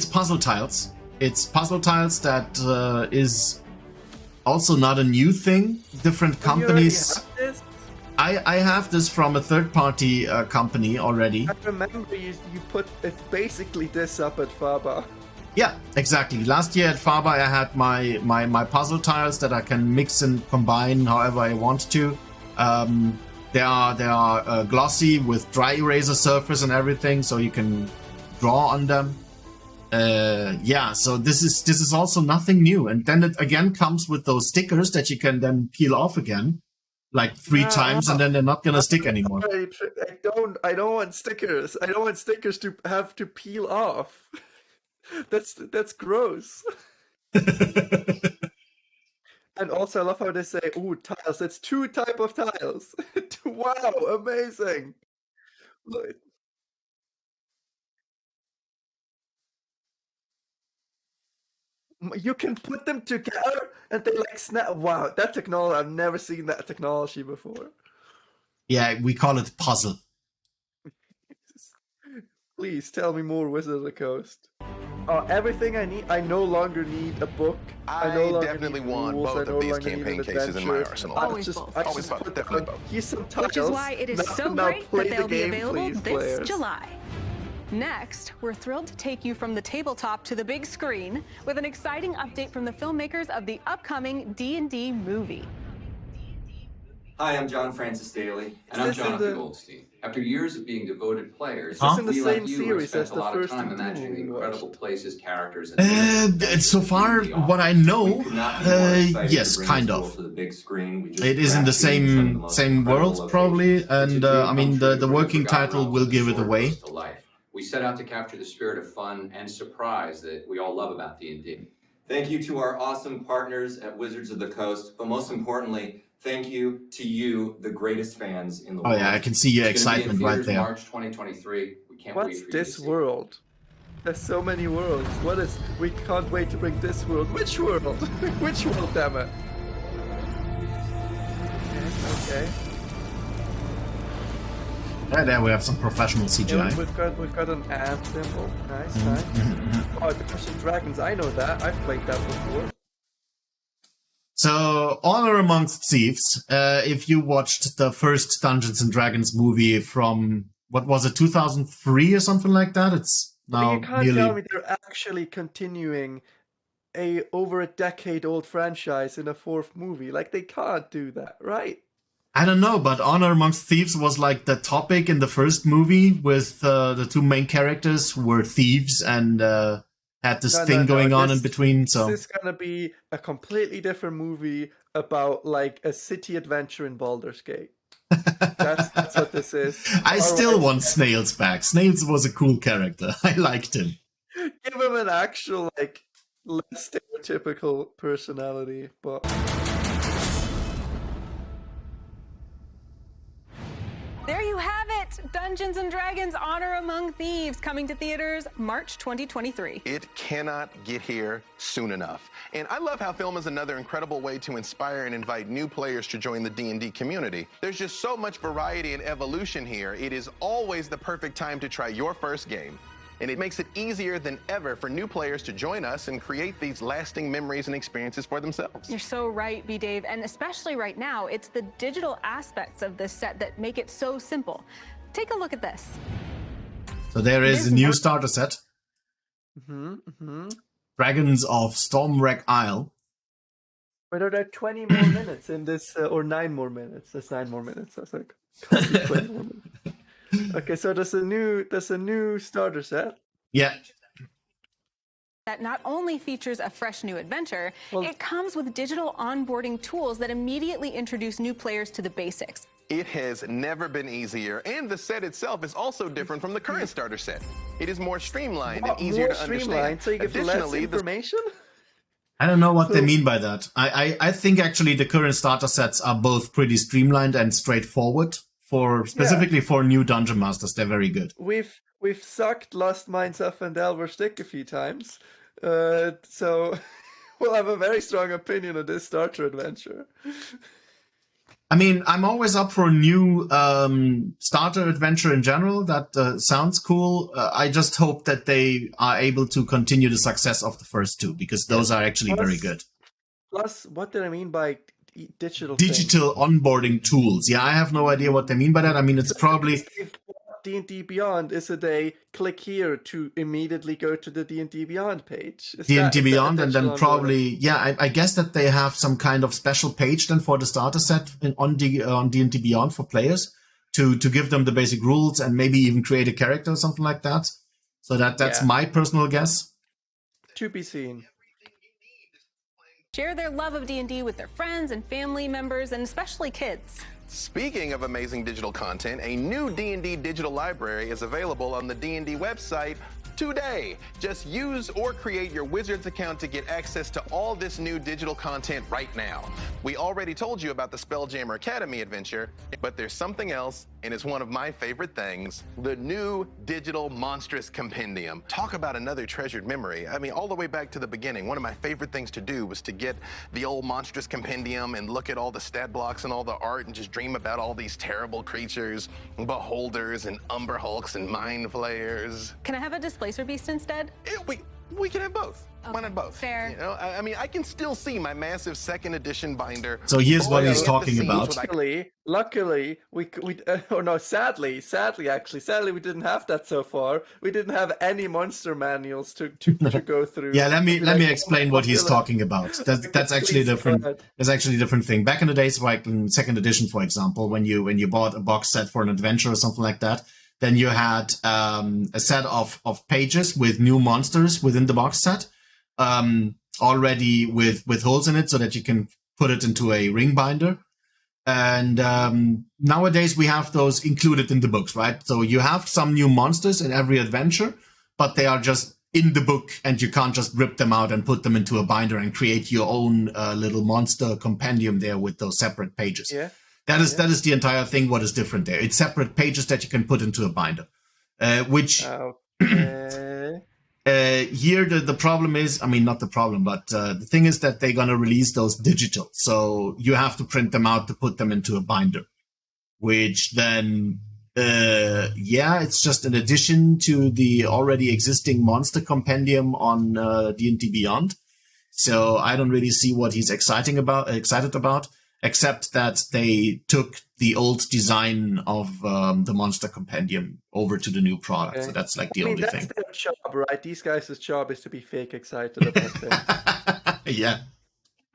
puzzle tiles. It's puzzle tiles that is also not a new thing. Different companies. I have this from a third-party company already. I remember you put basically this up at Faber. Yeah, exactly. Last year at Faber, I had my puzzle tiles that I can mix and combine however I want to. They are glossy with dry eraser surface and everything, so you can draw on them. So this is also nothing new. And then it again comes with those stickers that you can then peel off again. Like 3 times, and then they're not gonna stick anymore. I don't want stickers. I don't want stickers to have to peel off. That's gross. And also, I love how they say, "Ooh, tiles." That's 2 types of tiles. Wow, amazing. Look. You can put them together and they like snap. Wow, that technology, I've never seen that technology before. Yeah, we call it puzzle. Please tell me more, Wizard of the Coast. Everything I need, I no longer need a book. I definitely want both of these campaign cases in my arsenal. Always both. Definitely both. Here's some tiles. Which is why it is so great that they'll be available this July. Next, we're thrilled to take you from the tabletop to the big screen with an exciting update from the filmmakers of the upcoming D&D movie. Hi, I'm John Francis Daly. And I'm Jonathan Goldstein. After years of being devoted players, This in the we same like you series spent as a the lot of first time two imagining the we incredible watched. places, characters, and So far, what I know, yes, kind of. To the big screen. It is in the same world, probably, and I mean, the working title will give it away. We set out to capture the spirit of fun and surprise that we all love about D&D. Thank you to our awesome partners at Wizards of the Coast, but most importantly, thank you to you, the greatest fans in the world. Oh yeah, I can see your excitement right there. March 2023. We can't wait for you What's this to see. world? There's so many worlds. We can't wait to bring this world. Which world? Which world, damn it? Okay. Yeah, there we have some professional CGI. Yeah, we've got an ant symbol. Nice, nice. Oh, Dungeons and Dragons, I know that. I've played that before. So, Honor Amongst Thieves, if you watched the first Dungeons and Dragons movie from, what was it, 2003 or something like that? It's now you can't tell me they're actually continuing over a decade-old franchise in a 4th movie. Like, they can't do that, right? I don't know, but Honor Amongst Thieves was like the topic in the first movie with the 2 main characters who were thieves and had this thing going on in between. So this is gonna be a completely different movie about like a city adventure in Baldur's Gate. That's what this is. I still want Snails back. Snails was a cool character. I liked him. Give him an actual, like, less stereotypical personality, but... There you have it! Dungeons & Dragons Honor Among Thieves, coming to theaters March 2023. It cannot get here soon enough. And I love how film is another incredible way to inspire and invite new players to join the D&D community. There's just so much variety and evolution here. It is always the perfect time to try your first game. And it makes it easier than ever for new players to join us and create these lasting memories and experiences for themselves. You're so right, B-Dave, and especially right now, it's the digital aspects of this set that make it so simple. Take a look at this. So there is a new starter set. Dragons of Stormwreck Isle. But are there 20 more minutes in this, or 9 more minutes? That's 9 more minutes, I think. Can't be 20 more minutes. Okay, so there's a new starter set. Yeah. That not only features a fresh new adventure, it comes with digital onboarding tools that immediately introduce new players to the basics. It has never been easier, and the set itself is also different from the current starter set. It is more streamlined and easier to understand. So you get less information? I don't know what they mean by that. I think actually the current starter sets are both pretty streamlined and straightforward. Specifically for new dungeon masters, they're very good. We've sucked Lost Mines of and Delver Stick a few times, so we'll have a very strong opinion on this starter adventure. I mean, I'm always up for a new starter adventure in general. That sounds cool. I just hope that they are able to continue the success of the first two, because those are actually very good. Plus, what did I mean by digital onboarding tools? Yeah, I have no idea what they mean by that. I mean, it's probably D&D Beyond is a day click here to immediately go to the D&D Beyond page. D&D Beyond, and then probably I guess that they have some kind of special page then for the starter set on D&D Beyond for players to give them the basic rules and maybe even create a character or something like that. So that's my personal guess. To be seen. Share their love of D&D with their friends and family members, and especially kids. Speaking of amazing digital content, a new D&D Digital Library is available on the D&D website today. Just use or create your Wizards account to get access to all this new digital content right now. We already told you about the Spelljammer Academy adventure, but there's something else, and it's one of my favorite things, the new digital monstrous compendium. Talk about another treasured memory. I mean, all the way back to the beginning, one of my favorite things to do was to get the old monstrous compendium and look at all the stat blocks and all the art and just dream about all these terrible creatures, beholders and umber hulks and mind flayers. Can I have a displacer beast instead? We can have both. Okay, why not both? Fair. You know, I mean, I can still see my massive second edition binder. So here's what he's talking about. Luckily, sadly, we didn't have that so far. We didn't have any monster manuals to go through. Yeah, let me explain what he's talking about. That's actually different. That's actually a different thing. Back in the days, like in second edition, for example, when you bought a box set for an adventure or something like that, then you had a set of pages with new monsters within the box set, already with holes in it so that you can put it into a ring binder. And nowadays we have those included in the books, right? So you have some new monsters in every adventure, but they are just in the book, and you can't just rip them out and put them into a binder and create your own little monster compendium there with those separate pages. Yeah. That is the entire thing. What is different there? It's separate pages that you can put into a binder. Here the problem is, I mean, not the problem, but the thing is that they're going to release those digital. So you have to print them out to put them into a binder, which then, it's just an addition to the already existing monster compendium on D&D Beyond. So I don't really see what he's excited about. Except that they took the old design of the monster compendium over to the new product. Okay. So that's like the only thing. That's their job, right? These guys' job is to be fake excited about things. Yeah.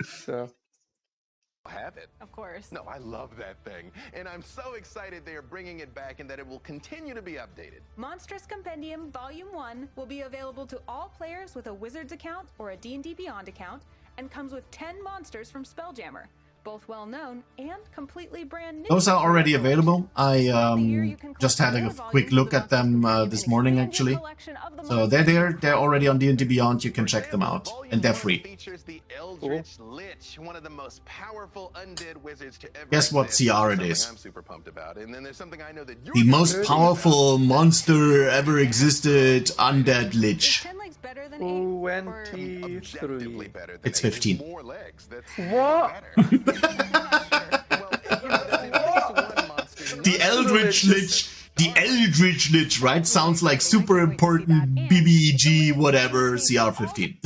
So. Have it. Of course. No, I love that thing. And I'm so excited they are bringing it back and that it will continue to be updated. Monstrous Compendium Volume 1 will be available to all players with a Wizards account or a D&D Beyond account, and comes with 10 monsters from Spelljammer. both well known and completely brand new. Those are already available. I just had a quick look at them this morning, actually. So they're there. They're already on D&D Beyond. You can check them out, and they're free. Features the Eldritch Lich, one of the most powerful undead wizards to ever Guess what exist. CR it is? I'm super pumped about. And then there's something I know that you're The most powerful monster ever existed, Undead Lich. 23. It's 15. What? The Eldritch Lich. The Eldritch Lich, right? Sounds like super important BBEG whatever CR15.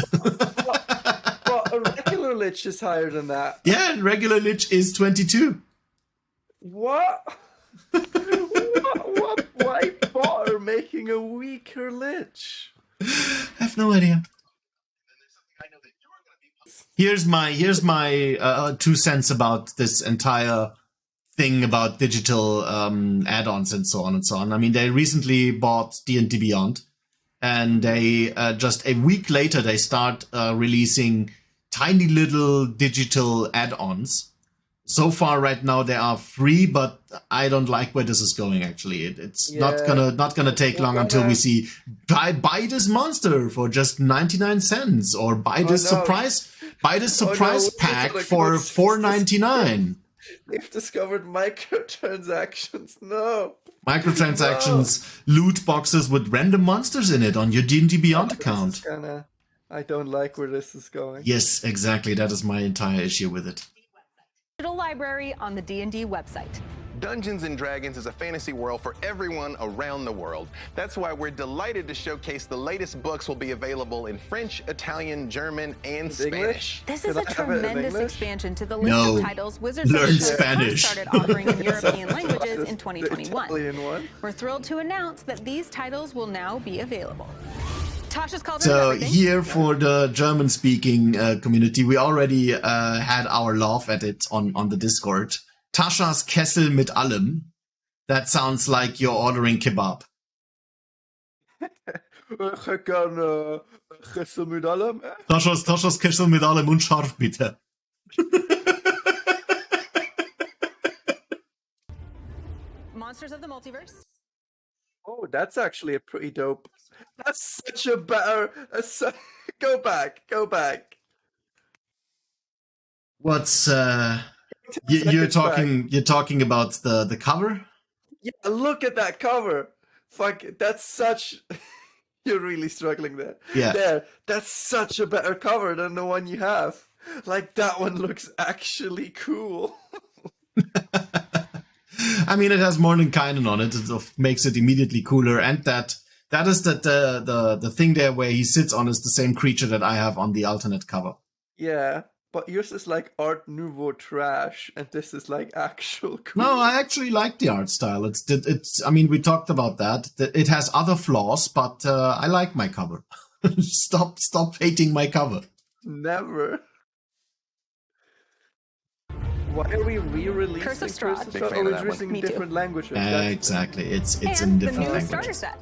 Well, a regular Lich is higher than that. Yeah, and regular Lich is 22. What? Why bother making a weaker Lich? I have no idea. Here's my 2 cents about this entire thing about digital add-ons and so on and so on. I mean, they recently bought D&D Beyond, and they just a week later they start releasing tiny little digital add-ons. So far, right now they are free, but I don't like where this is going. Actually, it's not gonna take long until we see buy this monster for just 99 cents, or buy this surprise pack for $4.99. They've discovered microtransactions. No. Microtransactions, loot boxes with random monsters in it on your D&D Beyond account. I don't like where this is going. Yes, exactly. That is my entire issue with it. Digital Library on the D&D website. Dungeons & Dragons is a fantasy world for everyone around the world. That's why we're delighted to showcase the latest books will be available in French, Italian, German, and Spanish. This is a tremendous expansion to the list of titles Wizards of the Coast first started offering in European languages in 2021. We're thrilled to announce that these titles will now be available. So here for the German-speaking community, we already had our laugh at it on the Discord. Tascha's Kessel mit allem. That sounds like you're ordering kebab. Tascha's Kessel mit allem und scharf bitte. Monsters of the Multiverse. Oh, that's actually a pretty dope. That's such a better. Go back. What's you're talking about the cover? Yeah, look at that cover. Fuck, that's such. You're really struggling there. Yeah. That's such a better cover than the one you have. Like, that one looks actually cool. I mean, it has Mordenkainen on it. It makes it immediately cooler, and that is the thing there where he sits on is the same creature that I have on the alternate cover. Yeah, but yours is like Art Nouveau trash, and this is like actual cool. No, I actually like the art style. It's. I mean, we talked about that. It has other flaws, but I like my cover. Stop hating my cover. Never. Why are we re-releasing Curse of Strahd? Or releasing in different languages? Exactly, it's in different languages. Starter set.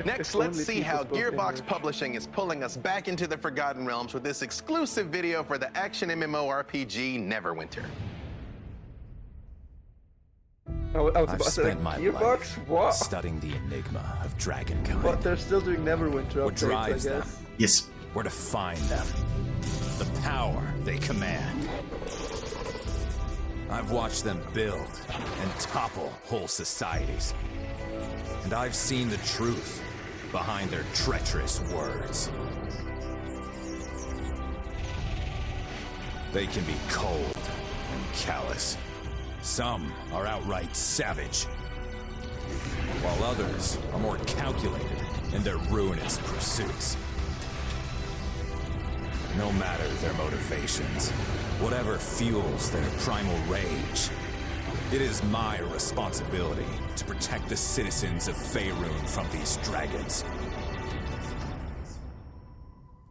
Next, let's see how Gearbox Publishing is pulling us back into the Forgotten Realms with this exclusive video for the action MMORPG Neverwinter. I've spent my life studying the enigma of dragonkind. But they're still doing Neverwinter What updates, drives I them? guess. Yes. Where to find them. The power they command. I've watched them build and topple whole societies. And I've seen the truth behind their treacherous words. They can be cold and callous. Some are outright savage, while others are more calculated in their ruinous pursuits. No matter their motivations, whatever fuels their primal rage, it is my responsibility to protect the citizens of Faerun from these dragons.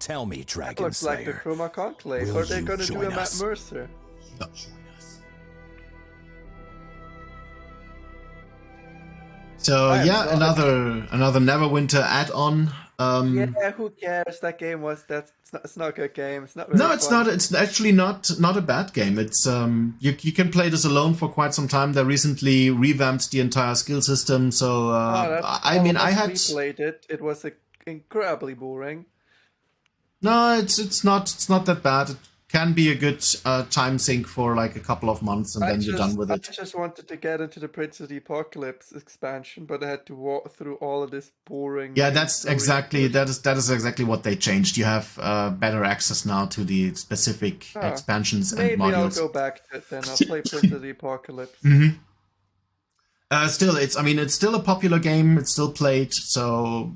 Tell me, Dragonslayer. Looks like the Chroma Conclave. Are they going to do a Matt Mercer? So yeah, another Neverwinter add-on. Yeah, who cares? That game it's not a good game. It's not. No, it's not. It's actually not a bad game. It's you can play this alone for quite some time. They recently revamped the entire skill system. So I mean, I had played it. It was incredibly boring. No, it's not that bad. It can be a good time sink for like a couple of months, and then you're done with it. I just wanted to get into the Prince of the Apocalypse expansion, but I had to walk through all of this boring. Yeah, that is exactly what they changed. You have better access now to the specific expansions and modules. Maybe I'll go back to it then. I'll play Prince of the Apocalypse. Still, it's still a popular game. It's still played, so.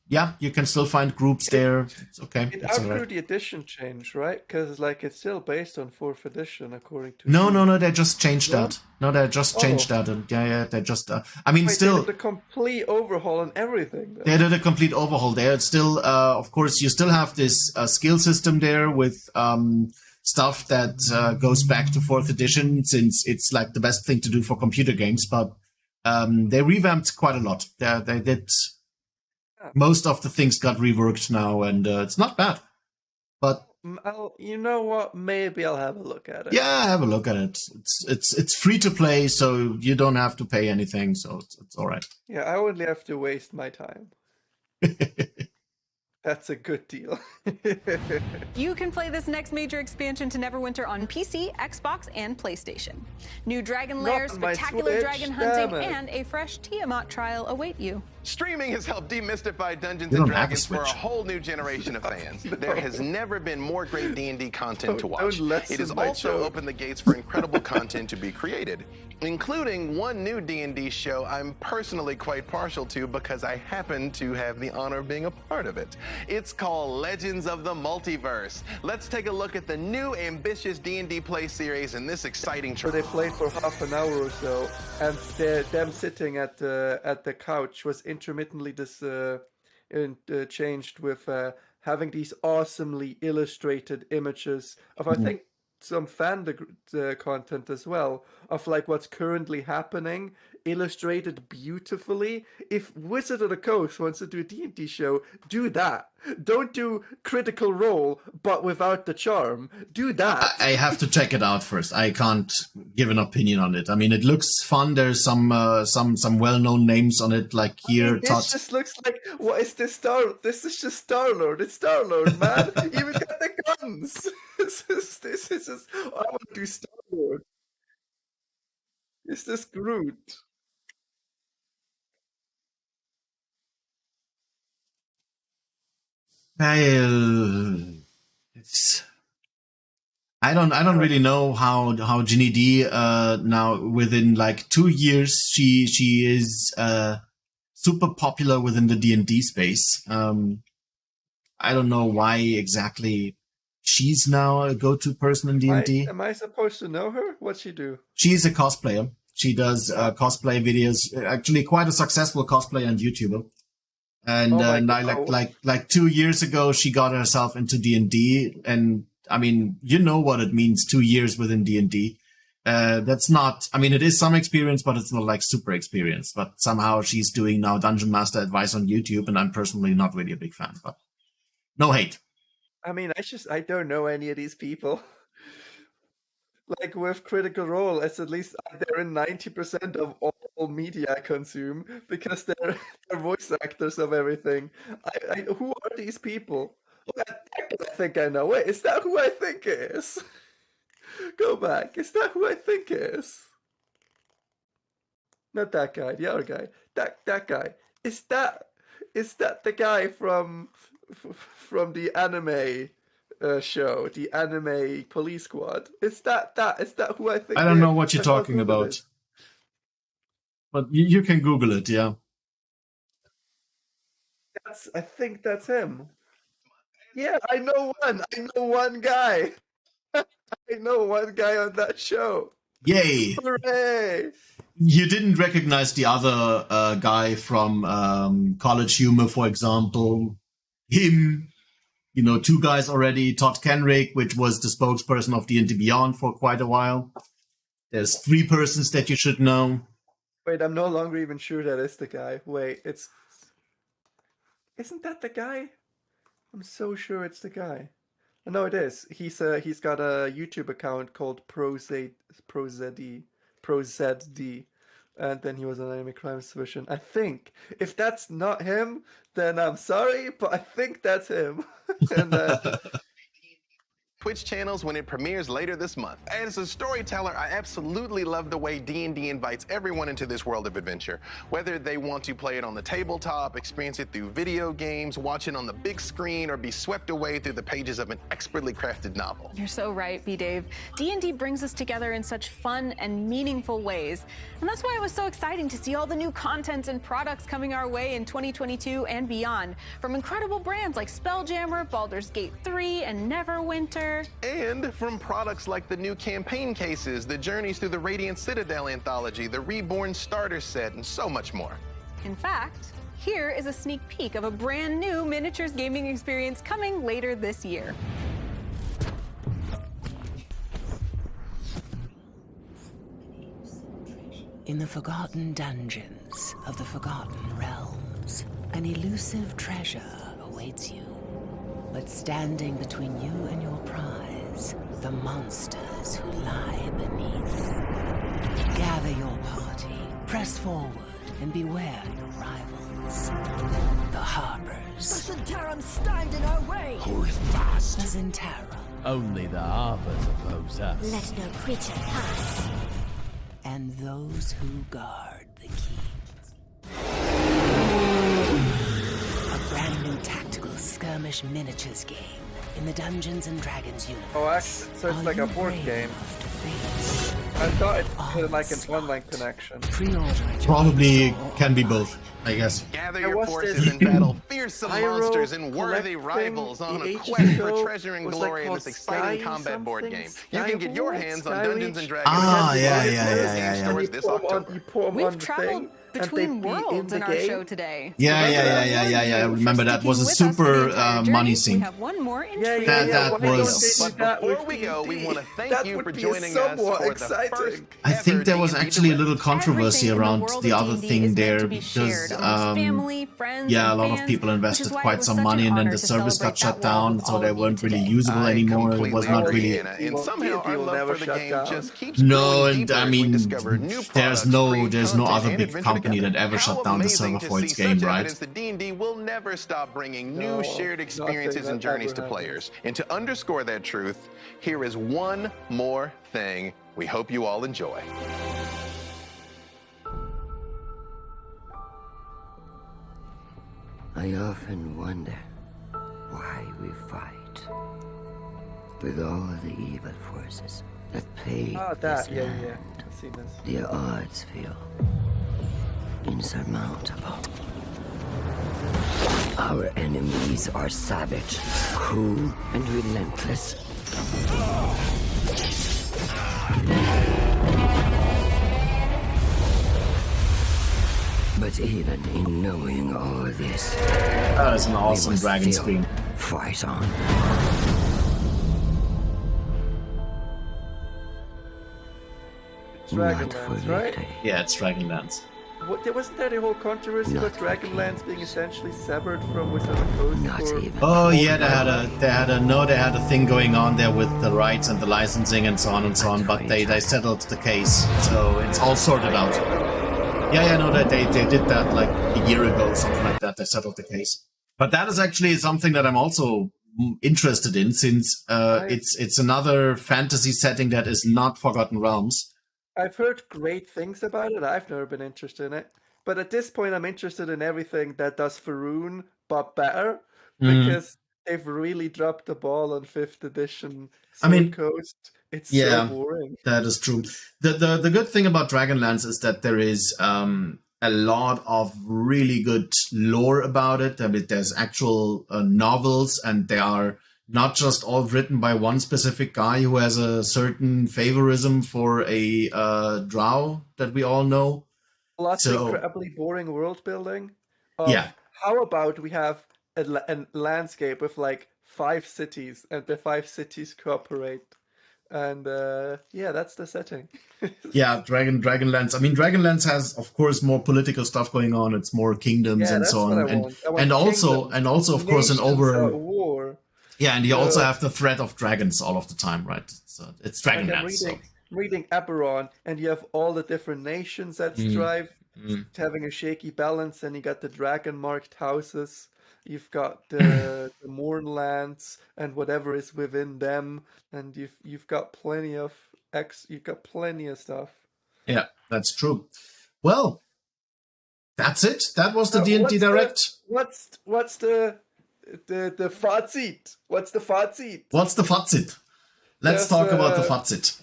Yeah, you can still find groups there. It's okay. It outgrew the edition change, right? Because it's still based on 4th edition, according to. No, they just changed that. No, they just changed that. And yeah, they just. Still. They did a complete overhaul on everything. Though. They did a complete overhaul there. It's still, of course, you still have this skill system there with stuff that goes back to 4th edition, since it's like the best thing to do for computer games. But they revamped quite a lot. They did. Most of the things got reworked now, and it's not bad. But you know what? Maybe I'll have a look at it. Yeah, have a look at it. It's free to play, so you don't have to pay anything. So it's all right. Yeah, I only have to waste my time. That's a good deal. You can play this next major expansion to Neverwinter on PC, Xbox, and PlayStation. New Dragonslayer, spectacular dragon hunting, and a fresh Tiamat trial await you. Streaming has helped demystify Dungeons & Dragons for a whole new generation of fans. There has never been more great D&D content to watch. It has also opened the gates for incredible content to be created, including one new D&D show I'm personally quite partial to because I happen to have the honor of being a part of it. It's called Legends of the Multiverse. Let's take a look at the new ambitious D&D play series in this exciting trial. They played for half an hour or so, and them sitting at the couch was intermittently changed with having these awesomely illustrated images of, I think, some fan content as well of like what's currently happening, illustrated beautifully. If Wizard of the Coast wants to do a D&D show, do that. Don't do Critical Role, but without the charm. Do that. I have to check it out first. I can't give an opinion on it. I mean, it looks fun. There's some well-known names on it, like here. This just looks like, what is this This is just Star-Lord. It's Star-Lord, man. Even got the guns. This is just. I want to do Star-Lord. Is this Groot? I don't really know how Ginny D now within like 2 years she is super popular within the D&D space. I don't know why exactly she's now a go-to person in D&D. Am I supposed to know her? What's she do? She's a cosplayer. She does cosplay videos. Actually, quite a successful cosplayer and YouTuber. And like 2 years ago, she got herself into D&D. And I mean, you know what it means, 2 years within D&D. That's not, I mean, it is some experience, but it's not like super experience. But somehow she's doing now Dungeon Master advice on YouTube, and I'm personally not really a big fan. But no hate. I mean, I don't know any of these people. Like with Critical Role, it's at least they're in 90% of all media I consume because they're voice actors of everything. Who are these people? Oh, I think I know. Wait, is that who I think it is? Go back. Is that who I think it is? Not that guy. The other guy. That guy. Is that the guy from the anime? Show, the anime police squad. Is that who I think? I don't know what you're talking about, but you can Google it. Yeah, I think that's him. Yeah, I know one guy. I know one guy on that show. Yay! Hooray! You didn't recognize the other guy from College Humor, for example. Him. You know, two guys already, Todd Kenrick, which was the spokesperson of D&D Beyond for quite a while. There's 3 persons that you should know. Wait, I'm no longer even sure that is the guy. Wait, Isn't that the guy? I'm so sure it's the guy. No, it is. He's got a YouTube account called ProZD, and then he was on Anime Crime Submission. I think if that's not him, then I'm sorry, but I think that's him. And Twitch channels when it premieres later this month. As a storyteller, I absolutely love the way D&D invites everyone into this world of adventure. Whether they want to play it on the tabletop, experience it through video games, watch it on the big screen, or be swept away through the pages of an expertly crafted novel. You're so right, B-Dave. D&D brings us together in such fun and meaningful ways. And that's why it was so exciting to see all the new content and products coming our way in 2022 and beyond. From incredible brands like Spelljammer, Baldur's Gate 3, and Neverwinter. And from products like the new campaign cases, the Journeys Through the Radiant Citadel anthology, the Reborn starter set, and so much more. In fact, here is a sneak peek of a brand new miniatures gaming experience coming later this year. In the forgotten dungeons of the Forgotten Realms, an elusive treasure awaits you. But standing between you and your prize, the monsters who lie beneath. Gather your party, press forward, and beware your rivals. The Harpers. The Zentarum stand in our way! Hold fast. The Zentarum. Only the Harpers oppose us. Let no creature pass. And those who guard the keep. A brand new tactical skirmish miniatures game in the Dungeons and Dragons universe. Oh, actually, so it's like a board game. I thought it had like an online connection. Probably can be both, I guess. Gather your forces and battle fearsome monsters and worthy rivals on a quest for treasure and glory in this exciting combat board game. You can get your hands on Dungeons and Dragons. Yeah. This October. We've traveled between worlds in our show today. Yeah. I remember that was a super money scene. Have one more That was. But before we go, we want to thank you for joining us for the first. I think there was actually a little controversy around the other thing there because a lot of people invested quite some money and then the service got shut down, so they weren't really usable anymore. It was not really. And somehow our love for the game just keeps no, and I mean, there's no other big company that ever shut down the server for its game, right? The D&D will never stop bringing new shared experiences and journeys to players. And to underscore that truth, here is one more thing we hope you all enjoy. I often wonder why we fight with all the evil forces that plague this land. I've seen this. The odds feel insurmountable. Our enemies are savage, cruel, and relentless. But even in knowing all this, that is an awesome dragon screen. Fight on. Dragonlance, right? Yeah, it's Dragonlance. Wasn't there a whole controversy about Dragonlance being essentially severed from Wizards of the Coast? Oh yeah, they had a thing going on there with the rights and the licensing and so on, but they settled the case, so it's all sorted out. They did that like a year ago, something like that. They settled the case. But that is actually something that I'm also interested in, since it's another fantasy setting that is not Forgotten Realms. I've heard great things about it. I've never been interested in it. But at this point, I'm interested in everything that does Faerun, but better. Because they've really dropped the ball on 5th edition Coast. It's so boring. That is true. The good thing about Dragonlance is that there is a lot of really good lore about it. I mean, there's actual novels, and they are not just all written by one specific guy who has a certain favorism for a drow that we all know. Lots of incredibly boring world building. How about we have a landscape with like 5 cities, and the 5 cities cooperate? And yeah, that's the setting. Yeah, Dragonlance. I mean, Dragonlance has, of course, more political stuff going on. It's more kingdoms and so on, and also, of course, an war. Yeah, and you also have the threat of dragons all of the time, right? So it's Dragonlance. I'm reading Eberron, and you have all the different nations that strive, having a shaky balance, and you got the dragon-marked houses. You've got the Mournlands and whatever is within them, and you've got plenty of stuff. Yeah, that's true. Well, that's it. That was the D&D Direct. What's the Fazit? What's the Fazit? What's the Fazit? Let's talk about the Fazit.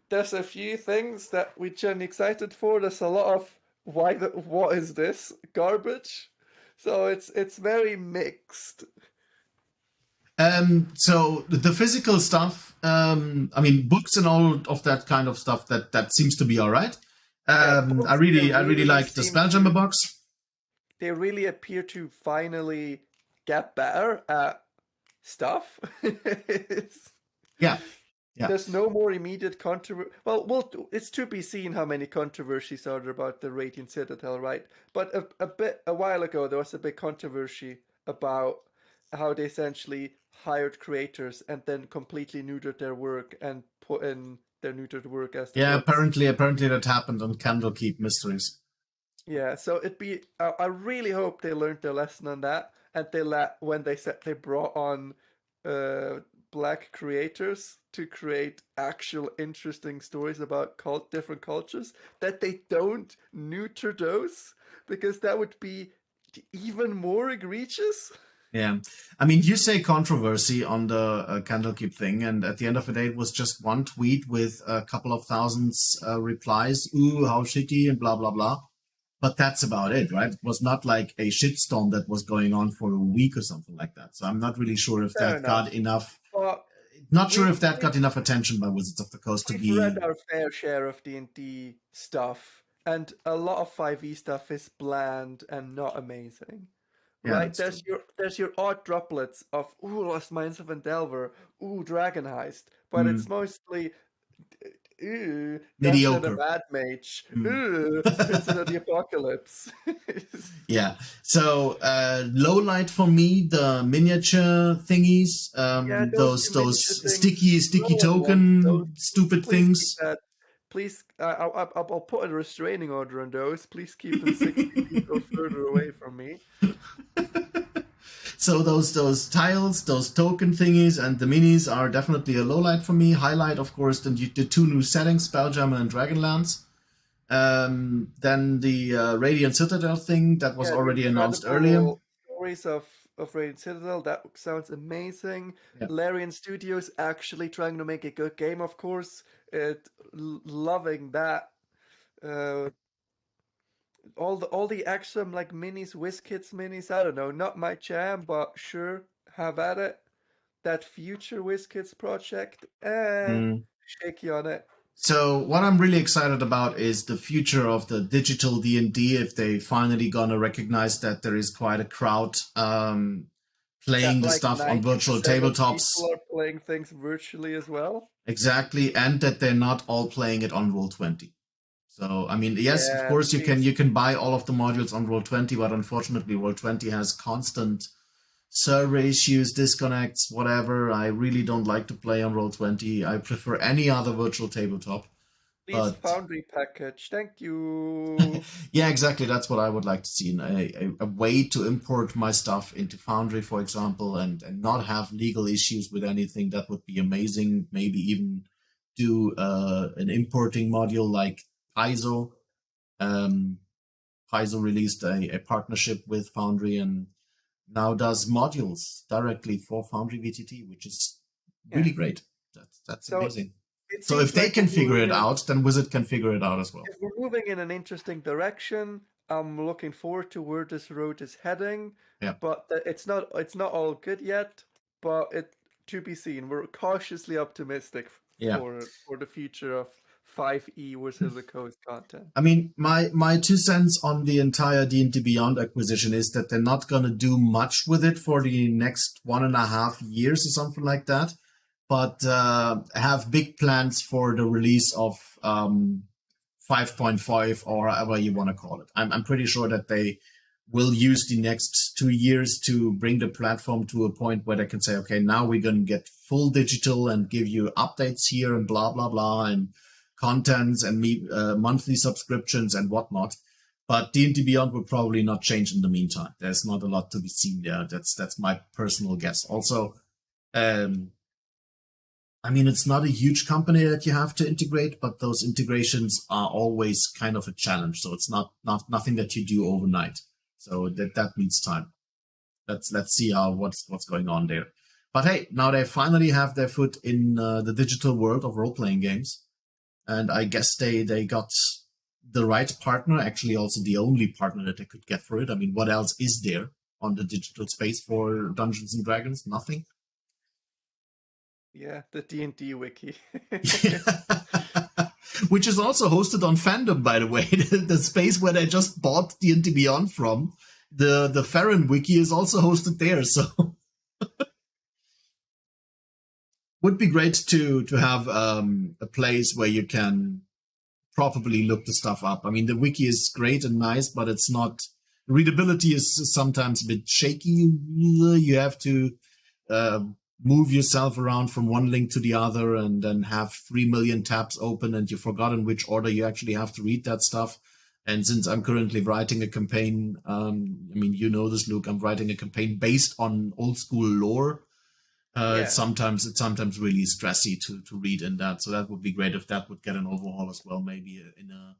There's a few things that we're generally excited for. There's a lot of what is this garbage? So it's very mixed. So the physical stuff, I mean, books and all of that kind of stuff, that seems to be all right. I really like the Spelljammer box. They really appear to finally get better at stuff. Yeah. There's no more immediate controversy. Well, it's to be seen how many controversies are there about the Radiant Citadel, right? But a while ago, there was a big controversy about how they essentially hired creators and then completely neutered their work and put in their neutered work as the books. Apparently that happened on Candlekeep Mysteries. Yeah, so I really hope they learned their lesson on that, and when they brought on Black creators to create actual interesting stories about different cultures, that they don't neuter those, because that would be even more egregious. Yeah, I mean, you say controversy on the Candlekeep thing, and at the end of the day, it was just one tweet with a couple of thousands replies. Ooh, how shitty, and blah blah blah. But that's about it, right? It was not like a shitstorm that was going on for a week or something like that. So I'm not really sure if that got enough. Not sure if that got enough attention by Wizards of the Coast to be. We've read our fair share of D&D stuff, and a lot of 5e stuff is bland and not amazing. Yeah, right? There's your odd droplets of Lost Mines of Endelver, Dragon Heist, but it's mostly mediocre. The Mad Mage, Vincent of the Apocalypse. Yeah. So low light for me, the miniature thingies, those sticky token stupid things. Please, I'll put a restraining order on those. Please keep them 60 feet or further away from me. So those tiles, those token thingies, and the minis are definitely a low light for me. Highlight, of course, the two new settings, Spelljammer and Dragonlance. Then the Radiant Citadel thing that was already announced earlier. Stories of Radiant Citadel, that sounds amazing. Yeah. Larian Studios actually trying to make a good game, of course. Loving that. All the extra like minis, WizKids minis, I don't know, not my jam, but sure, have at it. That future WizKids project, shaky on it. So what I'm really excited about is the future of the digital D&D, if they finally gonna recognize that there is quite a crowd playing the stuff on virtual tabletops. People are playing things virtually as well. Exactly, and that they're not all playing it on Roll20. So, I mean, yes, of course, you can buy all of the modules on Roll20, but unfortunately, Roll20 has constant server issues, disconnects, whatever. I really don't like to play on Roll20. I prefer any other virtual tabletop. Please, Foundry package. Thank you. Yeah, exactly. That's what I would like to see. A way to import my stuff into Foundry, for example, and not have legal issues with anything. That would be amazing. Maybe even do an importing module like Paizo. Paizo released a partnership with Foundry and now does modules directly for Foundry VTT, which is really great. That's amazing. So if they can figure it out, then Wizard can figure it out as well. If we're moving in an interesting direction, I'm looking forward to where this road is heading. Yeah. But it's not all good yet. But to be seen. We're cautiously optimistic for the future of 5e Wizards of the Coast content. I mean, my 2 cents on the entire D&D Beyond acquisition is that they're not going to do much with it for the next 1.5 years or something like that. but have big plans for the release of 5.5 or however you want to call it. I'm pretty sure that they will use the next 2 years to bring the platform to a point where they can say, okay, now we're going to get full digital and give you updates here and blah, blah, blah, and contents and monthly subscriptions and whatnot. But D&D Beyond will probably not change in the meantime. There's not a lot to be seen there. That's my personal guess. Also, I mean, it's not a huge company that you have to integrate, but those integrations are always kind of a challenge. So it's nothing that you do overnight. So that needs time. Let's see what's going on there. But hey, now they finally have their foot in the digital world of role-playing games. And I guess they got the right partner, actually also the only partner that they could get for it. I mean, what else is there on the digital space for Dungeons and Dragons? Nothing. Yeah, the D&D wiki. Which is also hosted on Fandom, by the way. The space where they just bought D&D Beyond from. The Farron wiki is also hosted there, so... Would be great to have a place where you can properly look the stuff up. I mean, the wiki is great and nice, but it's not... Readability is sometimes a bit shaky. You have to move yourself around from one link to the other and then have 3 million tabs open and you've forgotten which order you actually have to read that stuff. And since I'm currently writing a campaign, I mean, you know this, Luke, I'm writing a campaign based on old school lore. It's sometimes really stressy to read in that. So that would be great if that would get an overhaul as well. Maybe in a,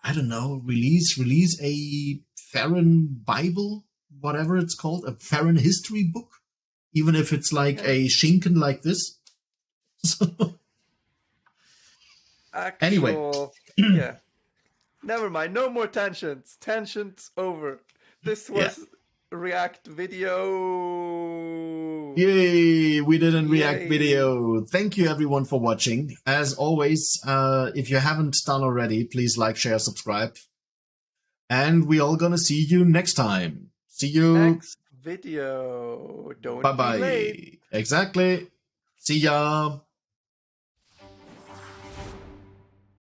I don't know, release a Farron Bible, whatever it's called, a Farron history book, even if it's like a Schinken like this. Anyway, yeah. Never mind. No more tensions. Tensions over. This was React video. Yay! We did a React video. Thank you everyone for watching. As always, if you haven't done already, please like, share, subscribe. And we all gonna see you next time. See you next video. Don't be late. Exactly. See ya.